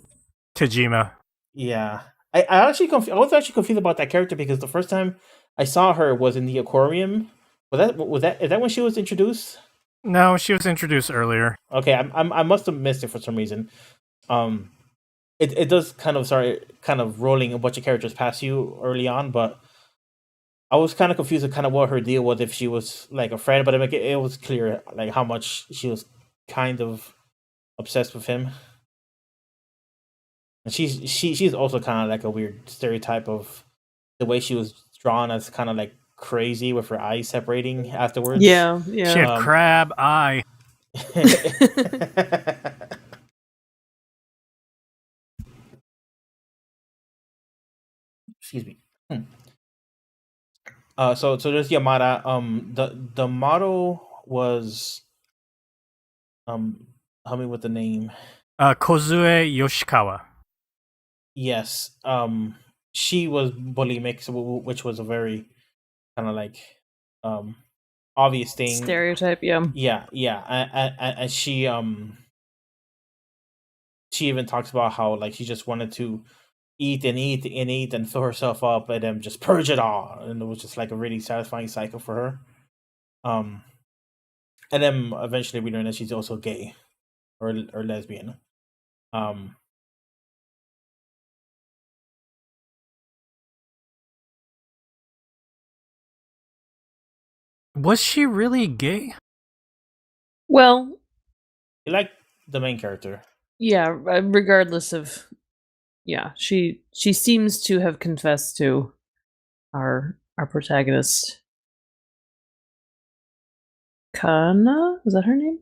Tajima. Yeah, I was actually confused about that character because the first time I saw her was in the aquarium. Is that when she was introduced? No, she was introduced earlier. Okay, I must have missed it for some reason. It does kind of rolling a bunch of characters past you early on, but I was kind of confused with kind of what her deal was, if she was like a friend, but it was clear like how much she was kind of obsessed with him. And she's also kind of like a weird stereotype of the way she was drawn, as kind of like crazy with her eyes separating afterwards. Yeah, She yeah. had crab eye. Excuse me. So there's Yamada. The model was help me with the name. Kozue Yoshikawa. Yes. She was bulimic, which was a very kind of like obvious thing. Stereotype, yeah. Yeah. And she even talks about how like she just wanted to eat and eat and eat and fill herself up and then just purge it all, and it was just like a really satisfying cycle for her. And then eventually we learn that she's also gay or lesbian. Was she really gay? Well, You like the main character. yeah, regardless of, yeah, she seems to have confessed to our protagonist. Kana? Was that her name?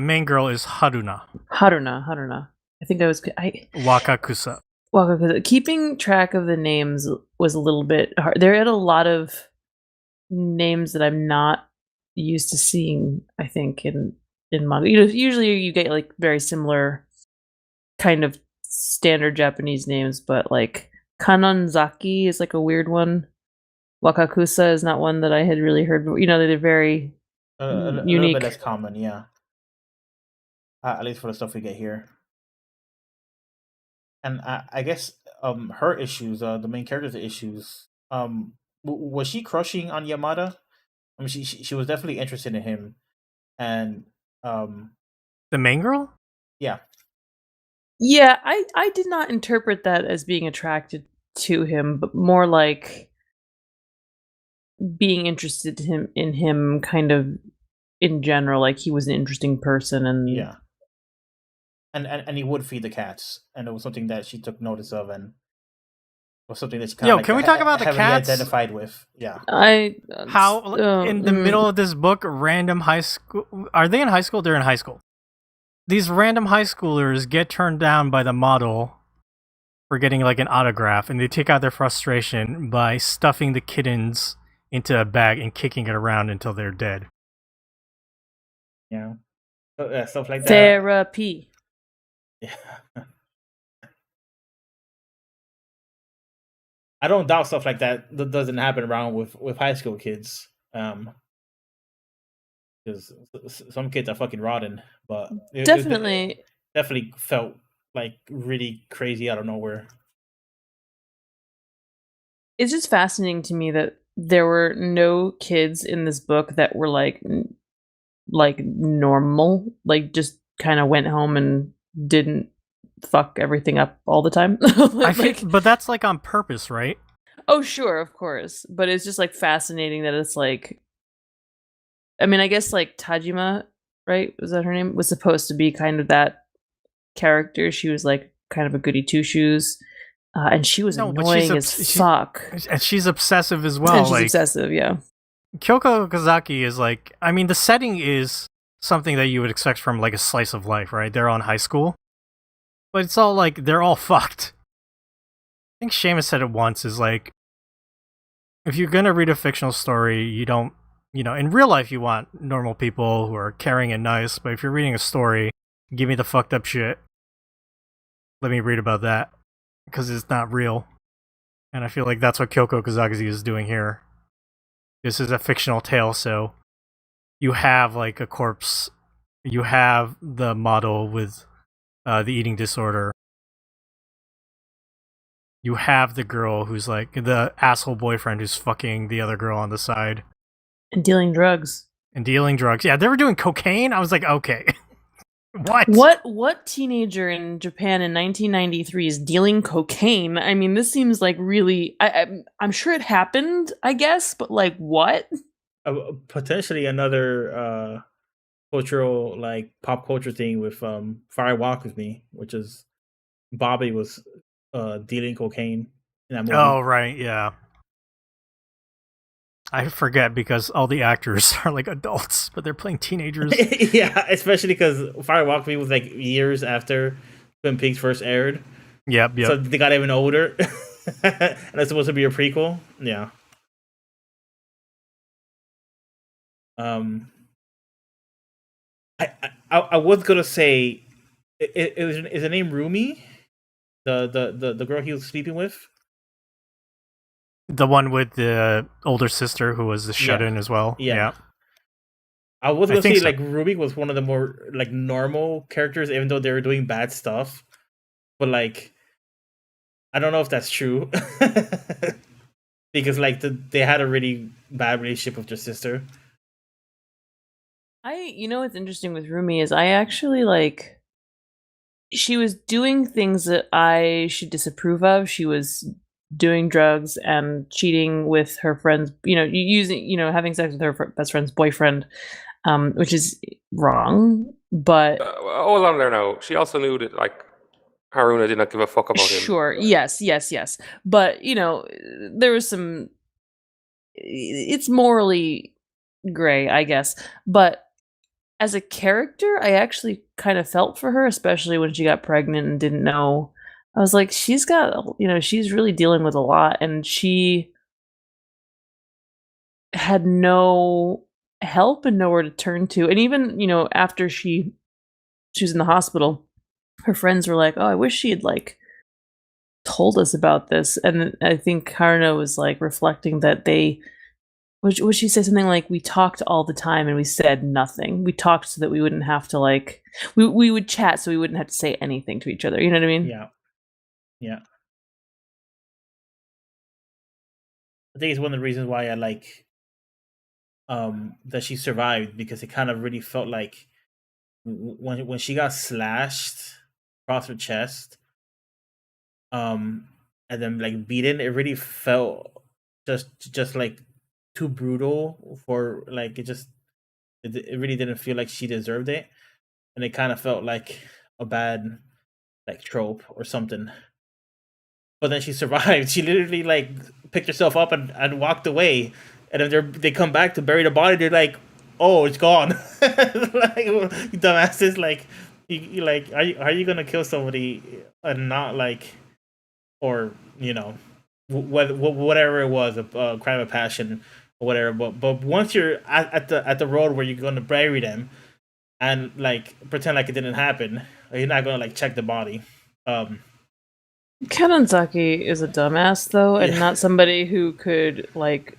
Main girl is Haruna Haruna. I think Wakakusa. well, keeping track of the names was a little bit hard. There are a lot of names that I'm not used to seeing, I think, in manga. Usually you get like very similar kind of standard Japanese names, but like Kanonzaki is like a weird one. Wakakusa is not one that I had really heard. They're very A little unique. bit less common, yeah. At least for the stuff we get here. And I guess her issues, the main character's issues, was she crushing on Yamada? I mean, she was definitely interested in him, and The main girl? yeah, I did not interpret that as being attracted to him, but more like being interested in him kind of in general, like he was an interesting person, and yeah. And he would feed the cats, and it was something that she took notice of, and was something that she kind of Can we talk about the heavily cats? identified with. Yeah. How in the middle of this book, random high school, are they in high school? They're in high school. These random high schoolers get turned down by the model for getting like an autograph, and they take out their frustration by stuffing the kittens into a bag and kicking it around until they're dead. Yeah. Stuff like that. therapy. Yeah. I don't doubt stuff like that doesn't happen around with high school kids. Because some kids are fucking rotten, but Definitely. definitely felt like really crazy out of nowhere. It's just fascinating to me that there were no kids in this book that were like normal, like just kind of went home and didn't fuck everything up all the time. But that's like on purpose, right? Oh, sure, of course. But it's just like fascinating that it's like, I mean, I guess like Tajima, right? Was that her name? Was supposed to be kind of that character. She was like kind of a goody two shoes, and she was annoying as fuck. And she's obsessive as well. And she's obsessive, yeah. Kyoko Okazaki is like, I mean, the setting is something that you would expect from like a slice of life, right? They're on high school, but it's all like they're all fucked. I think Seamus said it once, is like, if you're gonna read a fictional story, you don't, in real life you want normal people who are caring and nice, but if you're reading a story, give me the fucked up shit. Let me read about that, because it's not real. And I feel like that's what Kyoko Okazaki is doing here. This is a fictional tale, so you have like a corpse, you have the model with the eating disorder, you have the girl who's like the asshole boyfriend who's fucking the other girl on the side. And dealing drugs. Yeah, they were doing cocaine? I was like, okay. What teenager in Japan in 1993 is dealing cocaine? I mean, this seems like really... I'm sure it happened, I guess, but like, what? Potentially another cultural, like, pop culture thing with Fire Walk With Me, which is Bobby was dealing cocaine in that movie. Oh, right, yeah. I forget because all the actors are like adults, but they're playing teenagers. Yeah, especially because Fire Walk With Me was like years after Twin Peaks first aired. Yep. So they got even older. And it's supposed to be a prequel. Yeah. I was gonna say, is the name Rumi? The girl he was sleeping with? The one with the older sister who was the shut-in as well. Yeah. I was gonna say, like, Ruby was one of the more like normal characters, even though they were doing bad stuff. But like, I don't know if that's true. Because like they had a really bad relationship with their sister. What's interesting with Rumi is I actually like, she was doing things that I should disapprove of. She was doing drugs and cheating with her friends, having sex with her best friend's boyfriend, which is wrong. But hold on there now. She also knew that like Haruna did not give a fuck about him. Sure, yes. But there was some. It's morally gray, I guess. But as a character, I actually kind of felt for her, especially when she got pregnant and didn't know. I was like, she's got, she's really dealing with a lot, and she had no help and nowhere to turn to. And even, after she was in the hospital, her friends were like, oh, I wish she had like told us about this. And I think Haruna was like reflecting that would she say something like, we talked all the time and we said nothing. We talked so that we wouldn't have to like, we would chat so we wouldn't have to say anything to each other. You know what I mean? Yeah. I think it's one of the reasons why I like that she survived, because it kind of really felt like when she got slashed across her chest, and then like beaten, it really felt just like too brutal for like it really didn't feel like she deserved it, and it kind of felt like a bad like trope or something. But then she survived. She literally like picked herself up and walked away. And then they come back to bury the body. They're like, "Oh, it's gone." Like, you dumbasses! Like, you like, are you gonna kill somebody and not like, or whatever it was, a crime of passion or whatever. But once you're at the road where you're gonna bury them, and like pretend like it didn't happen, you're not gonna like check the body. Kanazaki is a dumbass, though, and not somebody who could, like,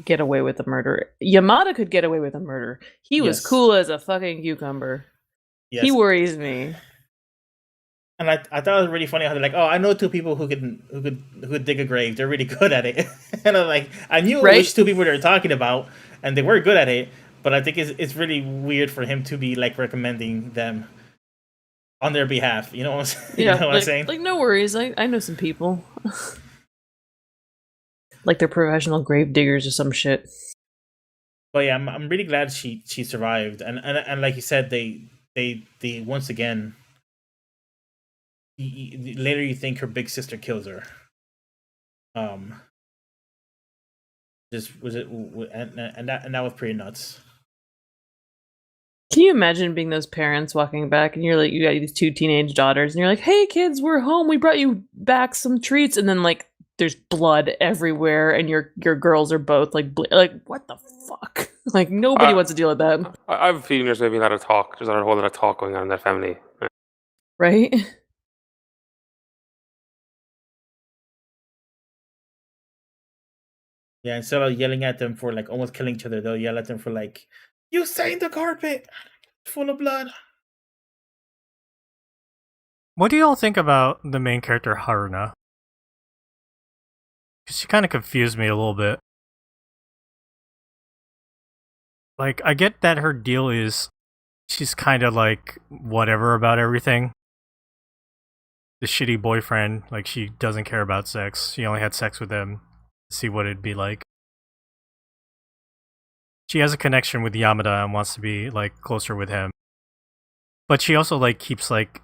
get away with a murder. Yamada could get away with a murder. He was cool as a fucking cucumber. Yes. He worries me. And I thought it was really funny how they're like, oh, I know two people who could dig a grave. They're really good at it. And I'm like, I knew which two people they were talking about, and they were good at it, but I think it's really weird for him to be, like, recommending them on their behalf, you know what I'm saying? Like, no worries. I know some people. Like they're professional grave diggers or some shit. But yeah, I'm really glad she survived, and like you said, they once again later you think her big sister kills her. Just was it, and that was pretty nuts. Can you imagine being those parents walking back and you're like, you got these 2 teenage daughters and you're like, hey kids, we're home. We brought you back some treats. And then like there's blood everywhere and your girls are both like, what the fuck? Like nobody wants to deal with that. I have a feeling there's maybe a lot of talk. There's a whole lot of talk going on in that family. Right? Yeah, instead of yelling at them for like almost killing each other, they'll yell at them for like, you stained the carpet full of blood. What do y'all think about the main character, Haruna? Because she kind of confused me a little bit. Like, I get that her deal is she's kind of like whatever about everything. The shitty boyfriend, like she doesn't care about sex. She only had sex with him to see what it'd be like. She has a connection with Yamada and wants to be like closer with him. But she also like keeps like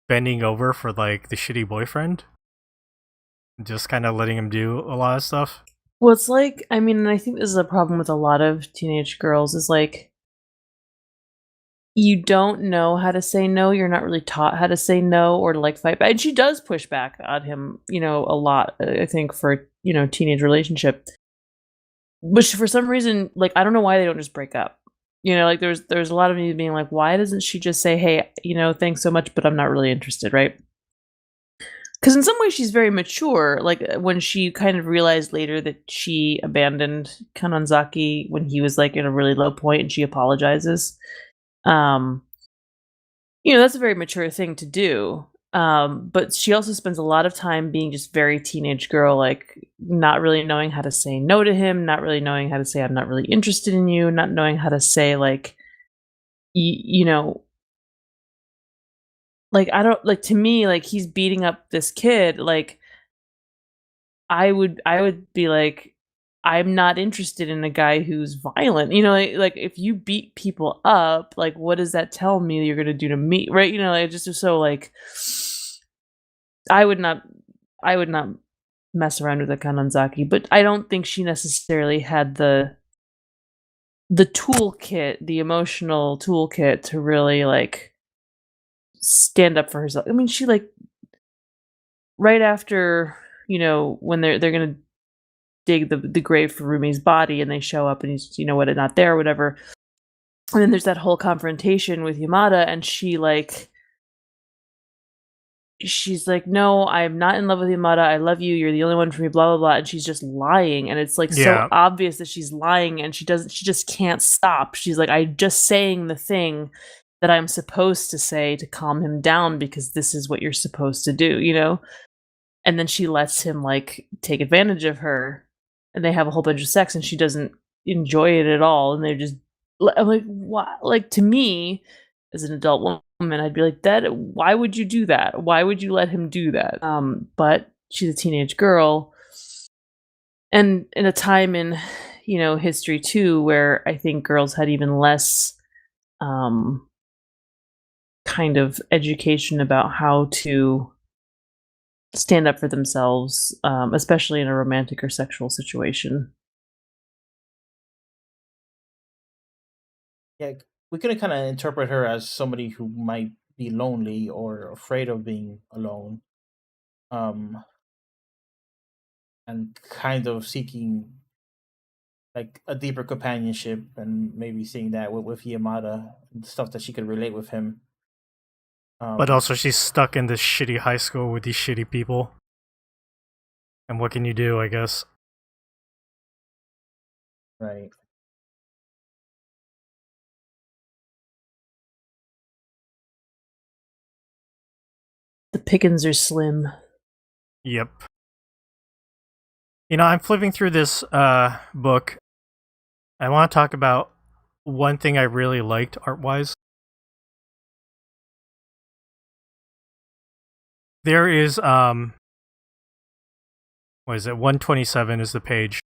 bending over for like the shitty boyfriend. Just kind of letting him do a lot of stuff. Well, it's like, I mean, and I think this is a problem with a lot of teenage girls is like, you don't know how to say no. You're not really taught how to say no or to like fight back. And she does push back on him, you know, a lot, I think, for, you know, teenage relationship. But for some reason, like, I don't know why they don't just break up. You know, like there's a lot of me being like, why doesn't she just say, hey, you know, thanks so much, but I'm not really interested, right? Because in some ways she's very mature. Like when she kind of realized later that she abandoned Kanonzaki when he was like in a really low point and she apologizes. You know, that's a very mature thing to do. But she also spends a lot of time being just very teenage girl, like not really knowing how to say no to him, not really knowing how to say I'm not really interested in you, not knowing how to say like, you know, like I don't like to me like he's beating up this kid. Like I would be like, I'm not interested in a guy who's violent. You know, like if you beat people up, like what does that tell me you're gonna do to me, right? You know, like just so like I would not mess around with a Kanonzaki, but I don't think she necessarily had the toolkit, the emotional toolkit to really like stand up for herself. I mean, she like right after, you know, when they're gonna dig the grave for Rumi's body and they show up and he's, you know what, not there or whatever. And then there's that whole confrontation with Yamada and she's like, no, I'm not in love with Yamada. I love you. You're the only one for me, blah, blah, blah. And she's just lying. And it's like so obvious that she's lying and she just can't stop. She's like, I'm just saying the thing that I'm supposed to say to calm him down because this is what you're supposed to do, you know? And then she lets him like take advantage of her and they have a whole bunch of sex and she doesn't enjoy it at all. And they're just, I'm like, what? Like to me, as an adult woman, I'd be like, why would you do that? Why would you let him do that? But she's a teenage girl. And in a time in, you know, history too, where I think girls had even less kind of education about how to stand up for themselves, especially in a romantic or sexual situation. Yeah, we could kind of interpret her as somebody who might be lonely or afraid of being alone, and kind of seeking like a deeper companionship, and maybe seeing that with Yamada and stuff that she could relate with him. But also she's stuck in this shitty high school with these shitty people. And what can you do, I guess? Right. The pickings are slim. Yep. You know, I'm flipping through this book. I want to talk about one thing I really liked art-wise. There is what is it? 127 is the page.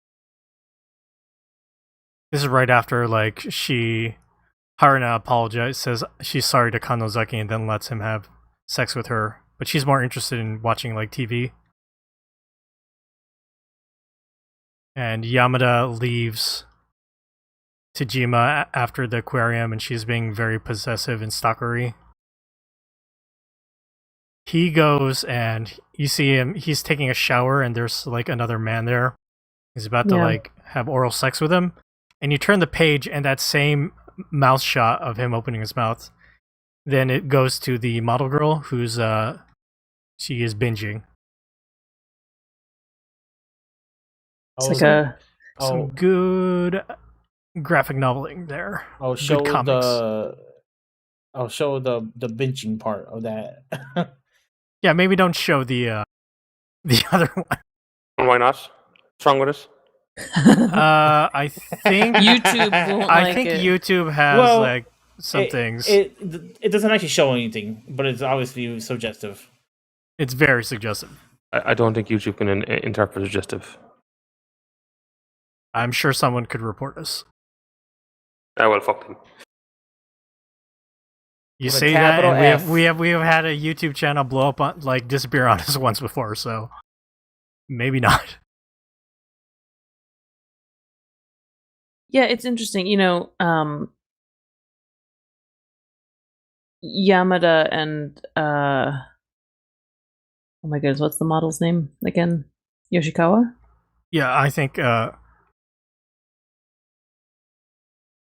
This is right after like Haruna apologizes, says she's sorry to Kanozaki, and then lets him have sex with her, but she's more interested in watching like TV. And Yamada leaves Tajima after the aquarium, and she's being very possessive and stalkery. He goes and you see him, he's taking a shower, and there's like another man there. He's about to like have oral sex with him. And you turn the page, and that same mouth shot of him opening his mouth, then it goes to the model girl who's she is binging. It's like some good graphic noveling there. I'll show the binging part of that. Yeah, maybe don't show the other one. Why not? What's wrong with it? I think YouTube won't I like think it. YouTube has like some things. It doesn't actually show anything, but it's obviously suggestive. It's very suggestive. I don't think YouTube can interpret suggestive. I'm sure someone could report us. Well, fuck them. You With a say that, capital and F. we have had a YouTube channel blow up on, like disappear on us once before, so maybe not. Yeah, it's interesting. You know, Yamada and oh my goodness, what's the model's name again? Yoshikawa? Yeah, I think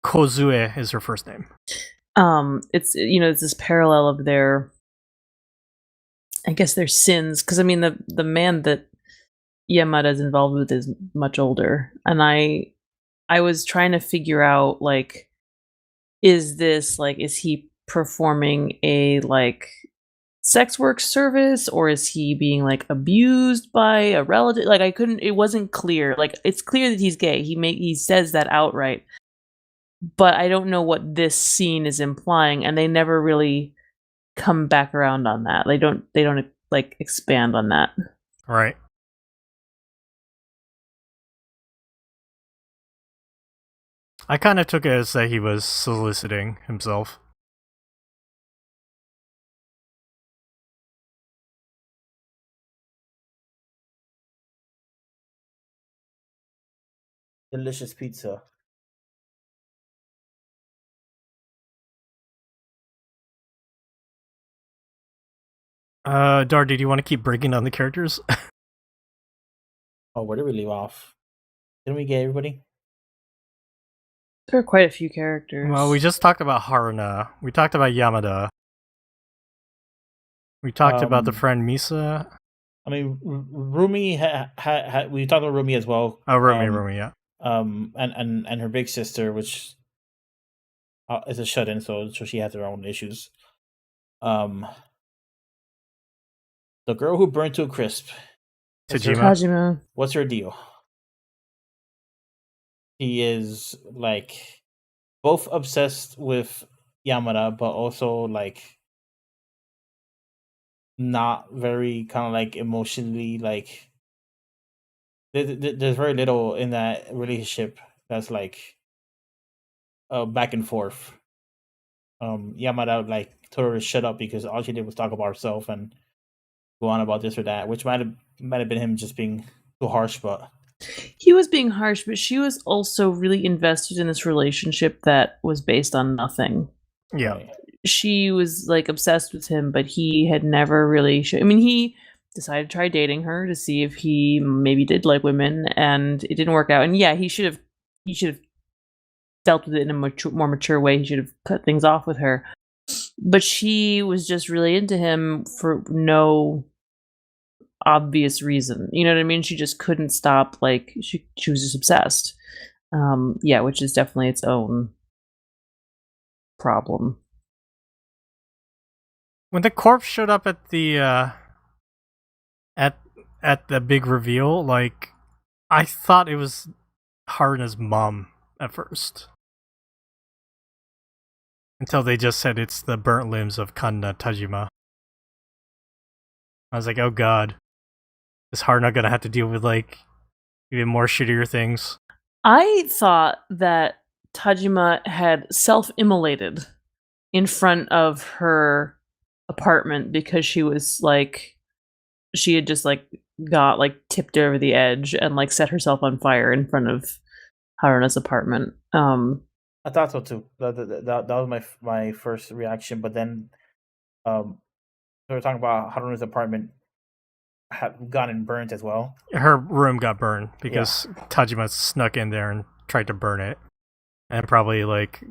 Kozue is her first name. It's it's this parallel of their, I guess, their sins, because I mean the man that Yamada is involved with is much older, and I was trying to figure out, like, is he performing a like sex work service, or is he being like abused by a relative? Like, it wasn't clear. Like, it's clear that he's gay. He says that outright. But I don't know what this scene is implying, and they never really come back around on that. They don't like expand on that. Right. I kind of took it as that he was soliciting himself. Delicious pizza. Dar, did you want to keep breaking down the characters? Oh, where did we leave off? Didn't we get everybody? There are quite a few characters. Well, we just talked about Haruna. We talked about Yamada. We talked about the friend Misa. I mean, Rumi. We talked about Rumi as well. Oh, Rumi, yeah. And her big sister, which is a shut-in, so she has her own issues. The girl who burned to a crisp. Tajima. What's her deal? He is like both obsessed with Yamada, but also like not very kind of like emotionally like. There's very little in that relationship that's like back and forth. Yamada like told her to shut up because all she did was talk about herself and go on about this or that, which might have been him just being too harsh, but he was being harsh, but she was also really invested in this relationship that was based on nothing. Yeah. Right. She was like obsessed with him, but he had never really I mean, he decided to try dating her to see if he maybe did like women, and it didn't work out. And yeah, he should have dealt with it in a more mature way. He should have cut things off with her. But she was just really into him for no obvious reason. You know what I mean? She just couldn't stop. Like, she was just obsessed. Yeah, which is definitely its own problem. When the corpse showed up at the at the big reveal, like, I thought it was Haruna's mom at first. Until they just said it's the burnt limbs of Kanna Tajima. I was like, oh god. Is Haruna gonna have to deal with, like, even more shittier things? I thought that Tajima had self-immolated in front of her apartment because she was like, she had just like got like tipped over the edge and like set herself on fire in front of Haruna's apartment. I thought so too. That was my first reaction. But then, we were talking about Haruna's apartment had gotten burnt as well. Her room got burned because Tajima snuck in there and tried to burn it, and probably like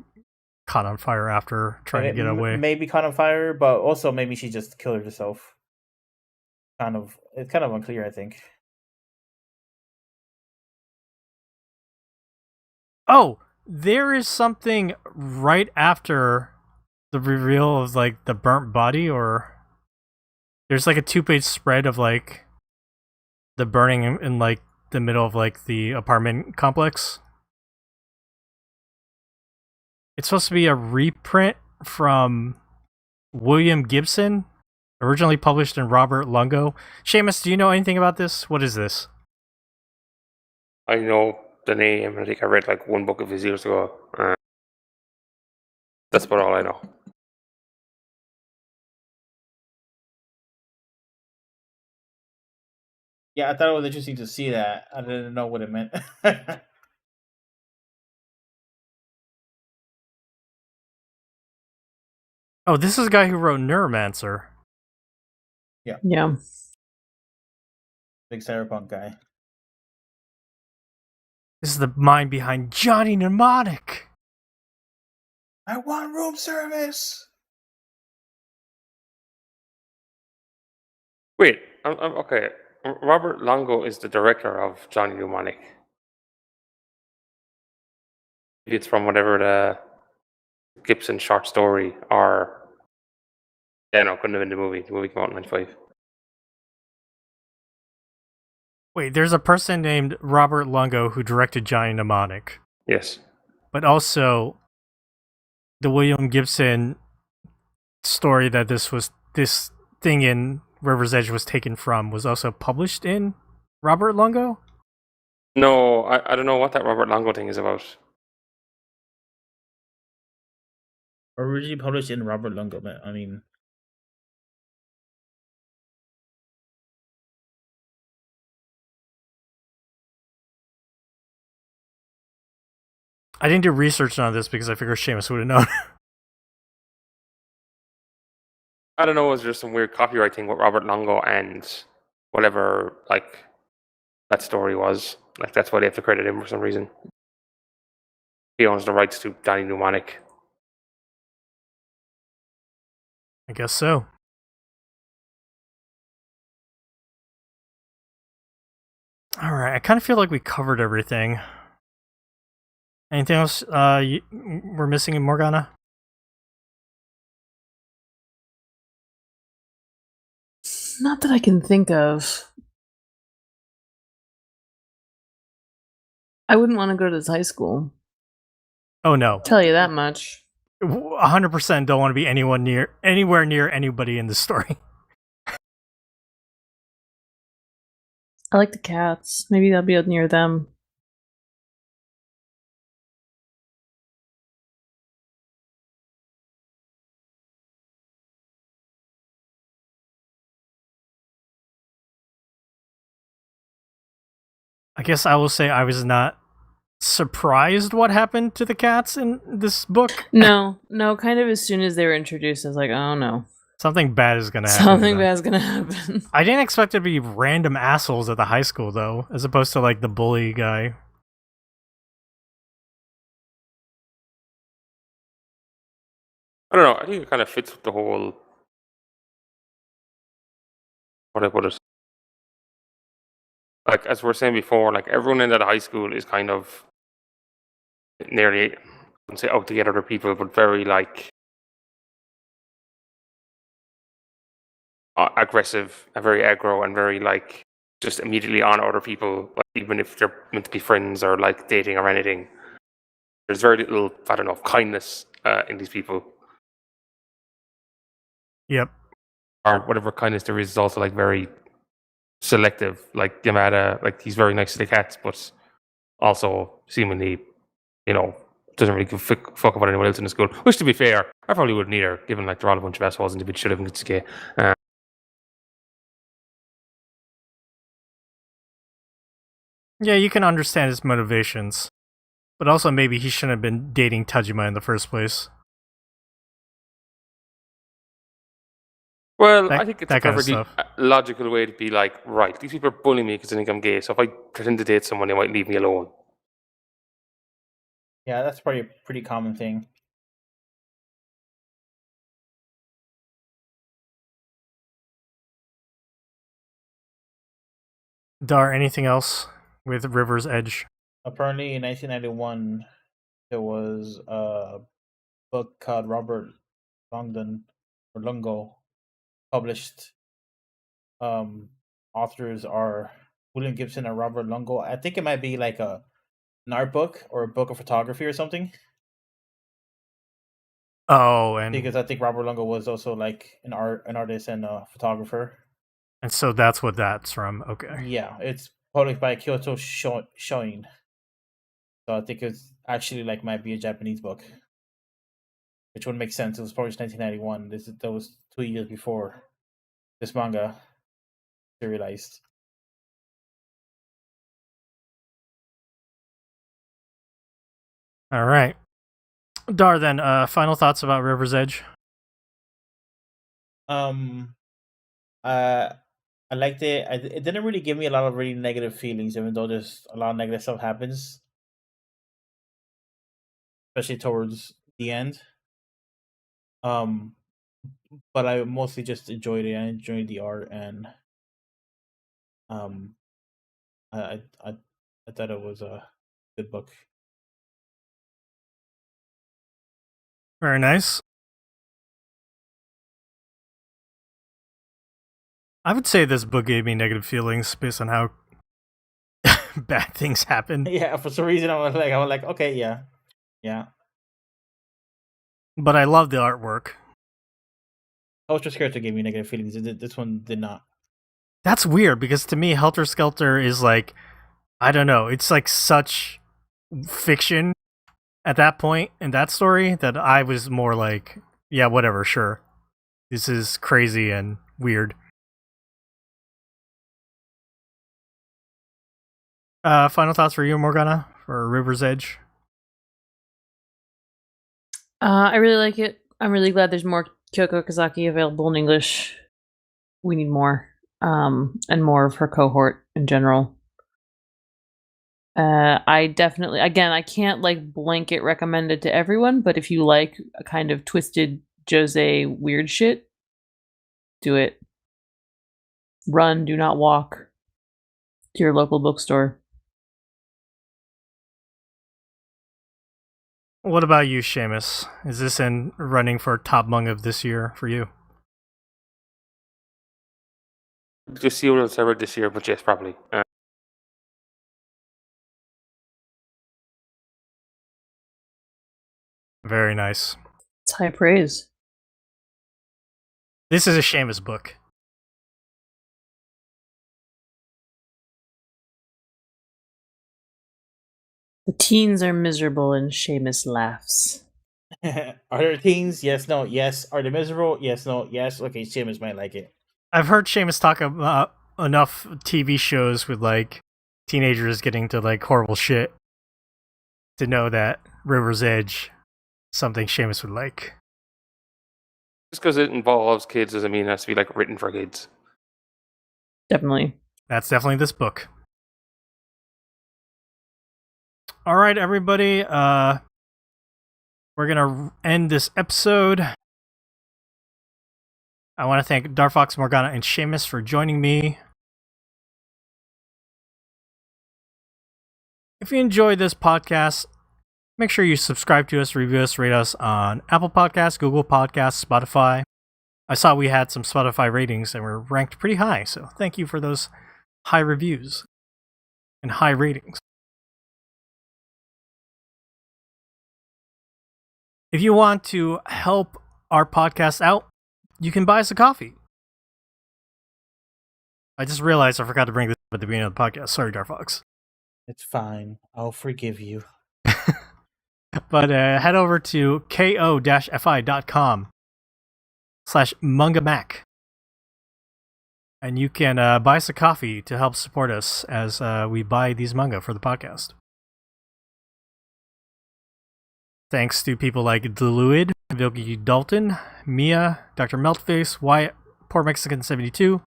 caught on fire after trying to get away. Maybe caught on fire, but also maybe she just killed herself. It's kind of unclear, I think. Oh, there is something right after the reveal of like the burnt body, or there's like a 2-page spread of like the burning in like the middle of like the apartment complex. It's supposed to be a reprint from William Gibson, originally published in Robert Lungo. Seamus, do you know anything about this? What is this? I know the name. I think I read like one book of his years ago. That's about all I know. Yeah, I thought it was interesting to see that. I didn't know what it meant. Oh, this is a guy who wrote Neuromancer. Yeah. Big cyberpunk guy. This is the mind behind Johnny Mnemonic. I want room service. Wait, I'm okay. Robert Longo is the director of Johnny Mnemonic. Maybe it's from whatever the Gibson short story, or yeah, no, couldn't have been the movie. The movie came out in '95. Wait, there's a person named Robert Lungo who directed Johnny Mnemonic. Yes. But also, the William Gibson story that this thing in River's Edge was taken from was also published in Robert Lungo? No, I don't know what that Robert Longo thing is about. Originally published in Robert Lungo, man. I mean, I didn't do research on this because I figured Seamus would have known. I don't know, is there some weird copyright thing with Robert Longo and whatever, like, that story was? Like, that's why they have to credit him for some reason. He owns the rights to Johnny Mnemonic. I guess so. Alright, I kind of feel like we covered everything. Anything else we're missing in Morgana? Not that I can think of. I wouldn't want to go to this high school. Oh no. Tell you that much. 100% don't want to be anywhere near anybody in the story. I like the cats. Maybe I'll be near them. I guess I will say I was not surprised what happened to the cats in this book. No, kind of as soon as they were introduced, I was like, oh no. Something bad is going to happen. Something bad's going to happen. I didn't expect it to be random assholes at the high school, though, as opposed to, like, the bully guy. I don't know, I think it kind of fits with the whole... What I put it? Like, as we were saying before, like, everyone in that high school is kind of nearly, I wouldn't say out to get other people, but very, like, aggressive and very aggro and very, like, just immediately on other people, like, even if they're meant to be friends or, like, dating or anything. There's very little, I don't know, kindness in these people. Yep. Or whatever kindness there is also, like, very selective. Like, Yamada, like, he's very nice to the cats, but also seemingly, you know, doesn't really give a fuck about anyone else in the school. Which, to be fair, I probably wouldn't either, given like they're all a bunch of assholes and they should have been gay. Yeah, you can understand his motivations, but also maybe he shouldn't have been dating Tajima in the first place. Well, I think it's a that kind of perfectly stuff. logical way to be like, right, these people are bullying me because they think I'm gay, so if I pretend to date someone, they might leave me alone. Yeah, that's probably a pretty common thing. Dar, anything else with River's Edge? Apparently, in 1991, there was a book called Robert Longdon or Lungo published. Authors are William Gibson and Robert Lungo. I think it might be like an art book or a book of photography or something. Oh, and Because I think Robert Lungo was also like an artist and a photographer. And so that's what that's from. Okay. Yeah, it's published by Kyoto Shoin. So I think it's actually like might be a Japanese book, which would make sense. It was published 1991. That was 2 years before this manga serialized. All right. Dar, then, final thoughts about River's Edge? I liked it. It didn't really give me a lot of really negative feelings, even though there's a lot of negative stuff happens, especially towards the end. But I mostly just enjoyed it. I enjoyed the art, and I thought it was a good book. Very nice. I would say this book gave me negative feelings based on how bad things happen. Yeah, for some reason I was like, okay, yeah. But I love the artwork. Ultra Skelter gave me negative feelings. This one did not. That's weird because to me, Helter Skelter is like, I don't know, it's like such fiction at that point in that story that I was more like, yeah, whatever, sure. This is crazy and weird. Final thoughts for you, Morgana, for River's Edge? I really like it. I'm really glad there's more Kyoko Okazaki available in English. We need more, and more of her cohort in general. I definitely, again, I can't like blanket recommend it to everyone, but if you like a kind of twisted Jose weird shit, do it. Run, do not walk to your local bookstore. What about you, Seamus? Is this in running for top manga of this year for you? Just see what else I read this year, but yes, probably. Very nice. It's high praise. This is a Seamus book. The teens are miserable and Seamus laughs. Are there teens? Yes, no, yes. Are they miserable? Yes, no, yes. Okay, Seamus might like it. I've heard Seamus talk about enough TV shows with like teenagers getting to like horrible shit to know that River's Edge something Seamus would like. Just because it involves kids doesn't mean it has to be like written for kids. Definitely. That's definitely this book. All right, everybody. We're gonna end this episode. I want to thank Darfox, Morgana, and Seamus for joining me. If you enjoyed this podcast, make sure you subscribe to us, review us, rate us on Apple Podcasts, Google Podcasts, Spotify. I saw we had some Spotify ratings and we're ranked pretty high, so thank you for those high reviews and high ratings. If you want to help our podcast out, you can buy us a coffee. I just realized I forgot to bring this up at the beginning of the podcast. Sorry, Darfox. It's fine. I'll forgive you. But head over to ko-fi.com/mangamac. And you can buy us a coffee to help support us as we buy these manga for the podcast. Thanks to people like Deluid, Vilky Dalton, Mia, Dr. Meltface, Wyatt, Poor Mexican 72,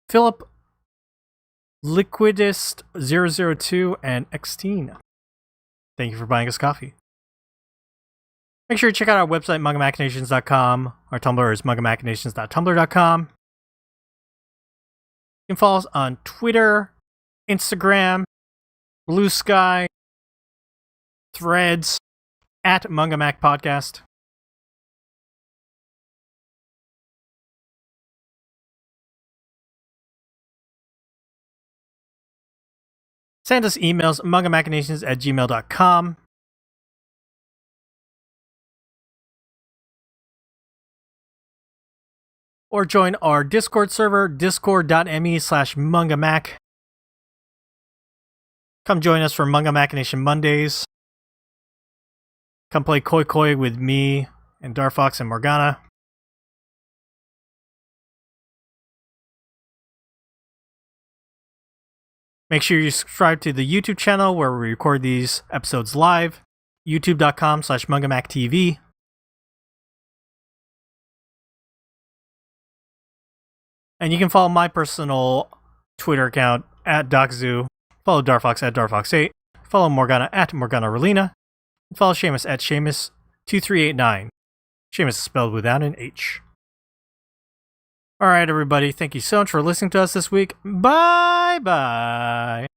Philip, Liquidist002, and Xteen. Thank you for buying us coffee. Make sure to check out our website, mangamachinations.com. Our Tumblr is mangamachinations.tumblr.com. You can follow us on Twitter, Instagram, Blue Sky, Threads, at MangaMac Podcast. Send us emails, mangamachinations@gmail.com. Or join our Discord server, discord.me/mangamac. Come join us for Manga Machination Mondays. Come play Koi Koi with me and Darfox and Morgana. Make sure you subscribe to the YouTube channel where we record these episodes live. youtube.com/mangamactv. And you can follow my personal Twitter account at DocZoo. Follow Darfox at Darfox8. Follow Morgana at MorganaRelina. And follow Seamus at Seamus2389. Seamus is spelled without an H. Alright, everybody. Thank you so much for listening to us this week. Bye-bye.